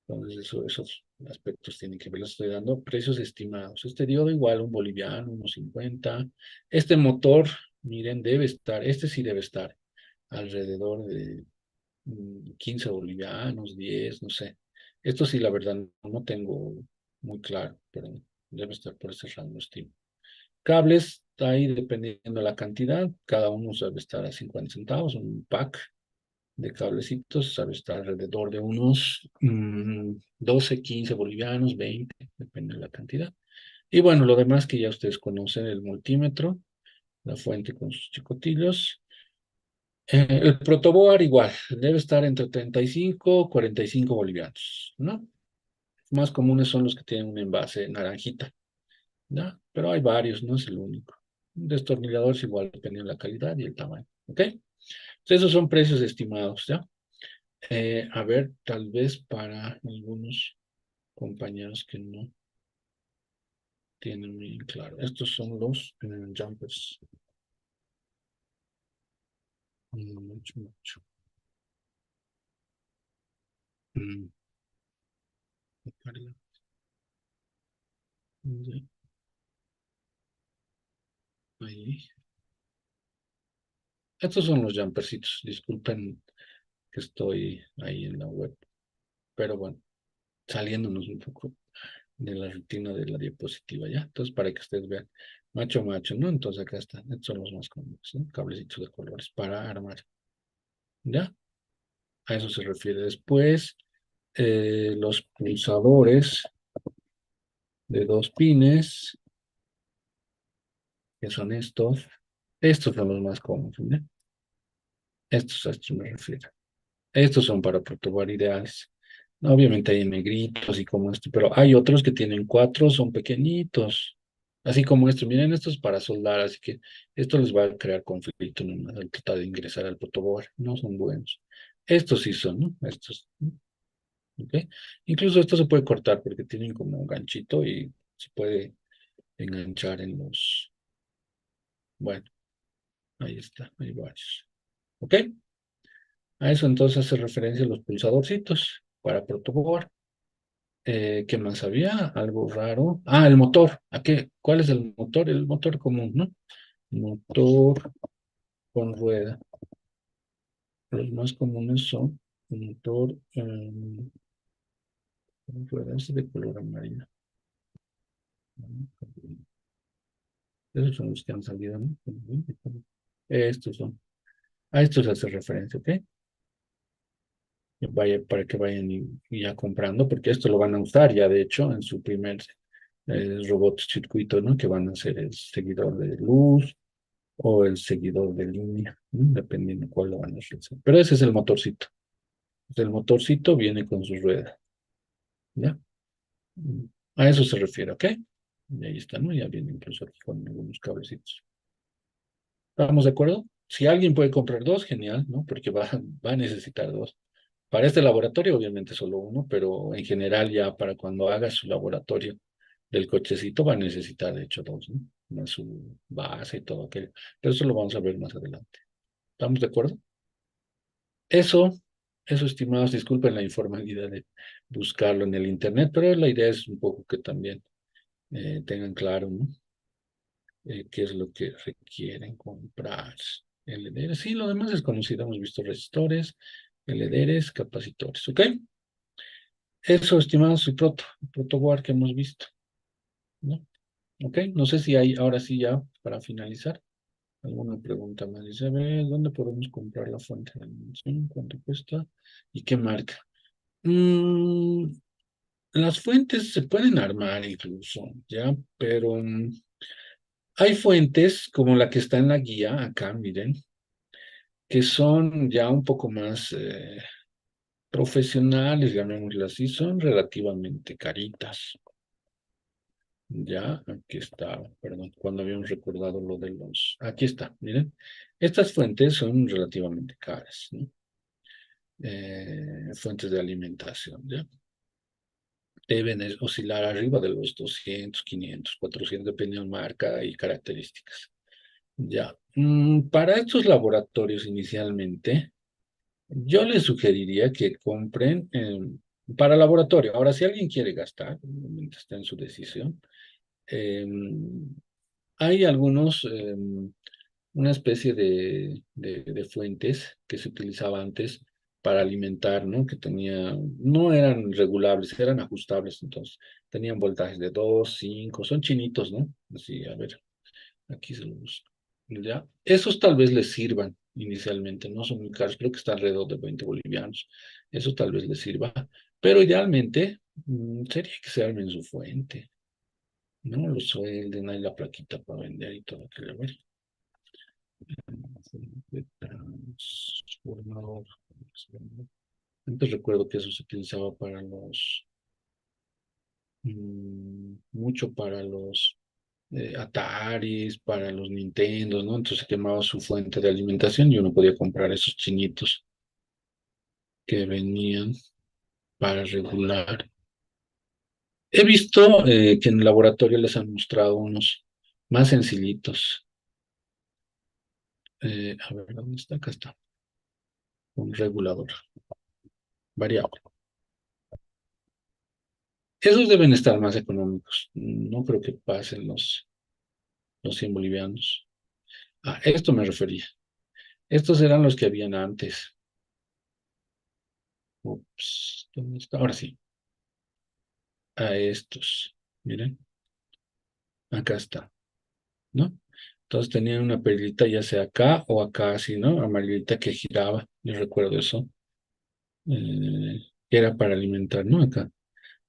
Entonces, esos aspectos tienen que ver. Les estoy dando precios estimados. Este diodo igual, un boliviano, unos 50. Este motor, miren, debe estar, este sí debe estar alrededor de 15 bolivianos, 10, no sé. Esto sí, la verdad, no tengo muy claro, pero debe estar por ese rango, estimo. Cables, ahí dependiendo de la cantidad, cada uno debe estar a 50 centavos, un pack de cablecitos, sabe estar alrededor de unos 12, 15 bolivianos, 20, depende de la cantidad. Y bueno, lo demás que ya ustedes conocen, el multímetro, la fuente con sus chicotillos. El protoboard igual, debe estar entre 35 y 45 bolivianos, ¿no? Más comunes son los que tienen un envase naranjita, ¿no? Pero hay varios, no es el único. Un destornillador es igual, dependiendo de la calidad y el tamaño, ¿ok? Entonces, esos son precios estimados, ¿ya? A ver, tal vez para algunos compañeros que no tienen muy claro. Estos son los jumpers. Mucho, mucho. Mm, ahí. Estos son los jumpercitos. Disculpen que estoy ahí en la web. Pero bueno, saliéndonos un poco de la rutina de la diapositiva, ¿ya? Entonces, para que ustedes vean. Macho, macho, ¿no? Entonces acá están. Estos son los más comunes, ¿no? Cablecitos de colores para armar. ¿Ya? A eso se refiere después. Los pulsadores de 2 pines, que son estos. Estos son los más comunes, ¿no? A estos me refiero. Estos son para protobar ideales. Obviamente hay en negritos y como este, pero hay otros que tienen 4, son pequeñitos. Así como estos. Miren, estos para soldar, así que esto les va a crear conflicto al tratar de ingresar al protoboard. No son buenos. Estos sí son, ¿no? Estos, ¿no? ¿Ok? Incluso esto se puede cortar porque tienen como un ganchito y se puede enganchar en los... Bueno, ahí está, hay varios. ¿Ok? A eso entonces hace referencia a los pulsadorcitos para protoboard. ¿Qué más había? Algo raro. Ah, el motor. ¿A qué? ¿Cuál es el motor? El motor común, ¿no? Motor con rueda. Los más comunes son el motor con rueda, este de color amarillo. Esos son los que han salido, ¿no? Estos son. A estos hace referencia, ¿ok? Vaya, para que vayan y ya comprando, porque esto lo van a usar ya, de hecho, en su primer robot circuito, ¿no? Que van a ser el seguidor de luz o el seguidor de línea, ¿no? Dependiendo cuál lo van a utilizar. Pero ese es el motorcito. El motorcito viene con su rueda, ¿ya? A eso se refiere, ¿ok? Y ahí está, ¿no? Ya viene incluso aquí con algunos cablecitos. ¿Estamos de acuerdo? Si alguien puede comprar dos, genial, ¿no? Porque va a necesitar dos. Para este laboratorio, obviamente solo uno, pero en general ya para cuando haga su laboratorio del cochecito va a necesitar, de hecho, dos, ¿no? Más su base y todo aquello. Pero eso lo vamos a ver más adelante. ¿Estamos de acuerdo? Eso, eso, estimados, disculpen la informalidad de buscarlo en el internet, pero la idea es un poco que también tengan claro, ¿no? Qué es lo que requieren comprar. LEDs, sí, lo demás es conocido, hemos visto resistores, LEDs, capacitores, ¿ok? Eso, estimados, el protoboard que hemos visto, ¿no? Ok, no sé si hay, ahora sí ya, para finalizar, alguna pregunta más. Dice, a ver, ¿dónde podemos comprar la fuente de alimentación? ¿Cuánto cuesta? ¿Y qué marca? Mm, las fuentes se pueden armar incluso, ¿ya? Pero hay fuentes como la que está en la guía, acá, miren, que son ya un poco más profesionales, llamémoslo así, son relativamente caritas. Ya, aquí está, perdón, cuando habíamos recordado lo de los... Aquí está, miren. Estas fuentes son relativamente caras, ¿no? Fuentes de alimentación, ¿ya? Deben oscilar arriba de los 200, 500, 400, dependiendo de marca y características. Ya. Para estos laboratorios inicialmente, yo les sugeriría que compren para laboratorio. Ahora, si alguien quiere gastar, obviamente está en su decisión. Hay algunos, una especie de fuentes que se utilizaba antes para alimentar, ¿no? Que tenía, no eran regulables, eran ajustables, entonces tenían voltajes de 2 5 son chinitos, ¿no? Así, a ver, aquí se los busco. ¿Ya? Esos tal vez les sirvan inicialmente, no son muy caros, creo que está alrededor de 20 bolivianos. Eso tal vez les sirva, pero idealmente sería que se armen su fuente. No lo suelden, hay la plaquita para vender y todo aquello. A ver. Transformador. Antes recuerdo que eso se utilizaba para los, mucho para los Ataris, para los Nintendos, ¿no? Entonces se quemaba su fuente de alimentación y uno podía comprar esos chinitos que venían para regular. He visto que en el laboratorio les han mostrado unos más sencillitos. A ver, ¿dónde está? Acá está. Un regulador variable. Esos deben estar más económicos. No creo que pasen los 100 bolivianos. A esto me refería. Estos eran los que habían antes. Ups, ¿dónde está? Ahora sí. A estos. Miren, acá está, ¿no? Entonces tenían una perlita ya sea acá o acá, así, ¿no? Amarillita que giraba. Yo recuerdo eso. Que era para alimentar, ¿no? Acá.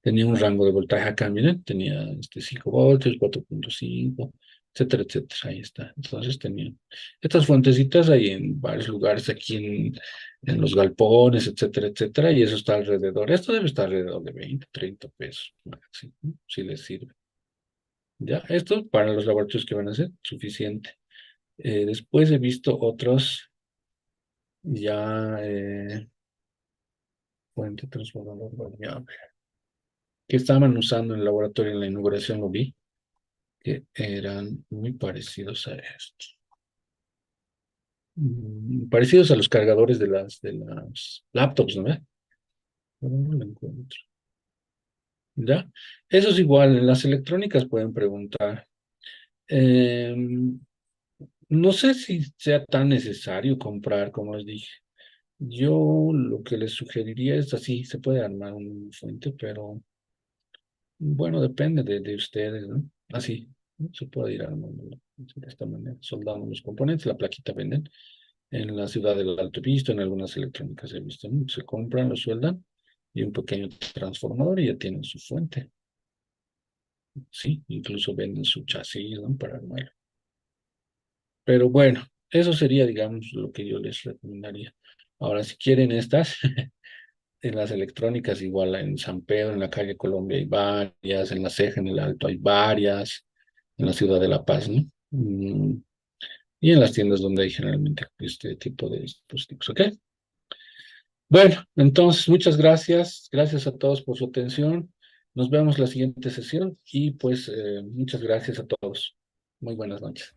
Tenía un rango de voltaje acá, miren, tenía 5 voltios, 4,5, etcétera, etcétera. Ahí está. Entonces tenía estas fuentecitas ahí en varios lugares, aquí en los galpones, etcétera, etcétera, y eso está alrededor. Esto debe estar alrededor de 20, 30 pesos, máximo, ¿no? Si les sirve. Ya, esto para los laboratorios que van a ser suficiente. Después he visto otros ya, fuente transformador variable, que estaban usando en el laboratorio en la inauguración, lo vi que eran muy parecidos a esto. Parecidos a los cargadores de las laptops, ¿no? Pero no lo encuentro. ¿Ya? Eso es igual, en las electrónicas pueden preguntar. Eh, no sé si sea tan necesario comprar, como les dije. Yo lo que les sugeriría es así, se puede armar una fuente, pero bueno, depende de ustedes, ¿no? Así, ¿no? Se puede ir armando de esta manera. Soldamos los componentes, la plaquita venden. En la ciudad del Alto he visto, en algunas electrónicas he visto, ¿no? Se compran, lo sueldan y un pequeño transformador y ya tienen su fuente. Sí, incluso venden su chasis, ¿no? Para armarlo. Pero bueno, eso sería, digamos, lo que yo les recomendaría. Ahora, si quieren estas, en las electrónicas, igual en San Pedro, en la calle Colombia hay varias, en la Ceja, en el Alto hay varias, en la ciudad de La Paz, ¿no? Y en las tiendas donde hay generalmente este tipo de dispositivos, ¿ok? Bueno, entonces, muchas gracias. Gracias a todos por su atención. Nos vemos la siguiente sesión y pues muchas gracias a todos. Muy buenas noches.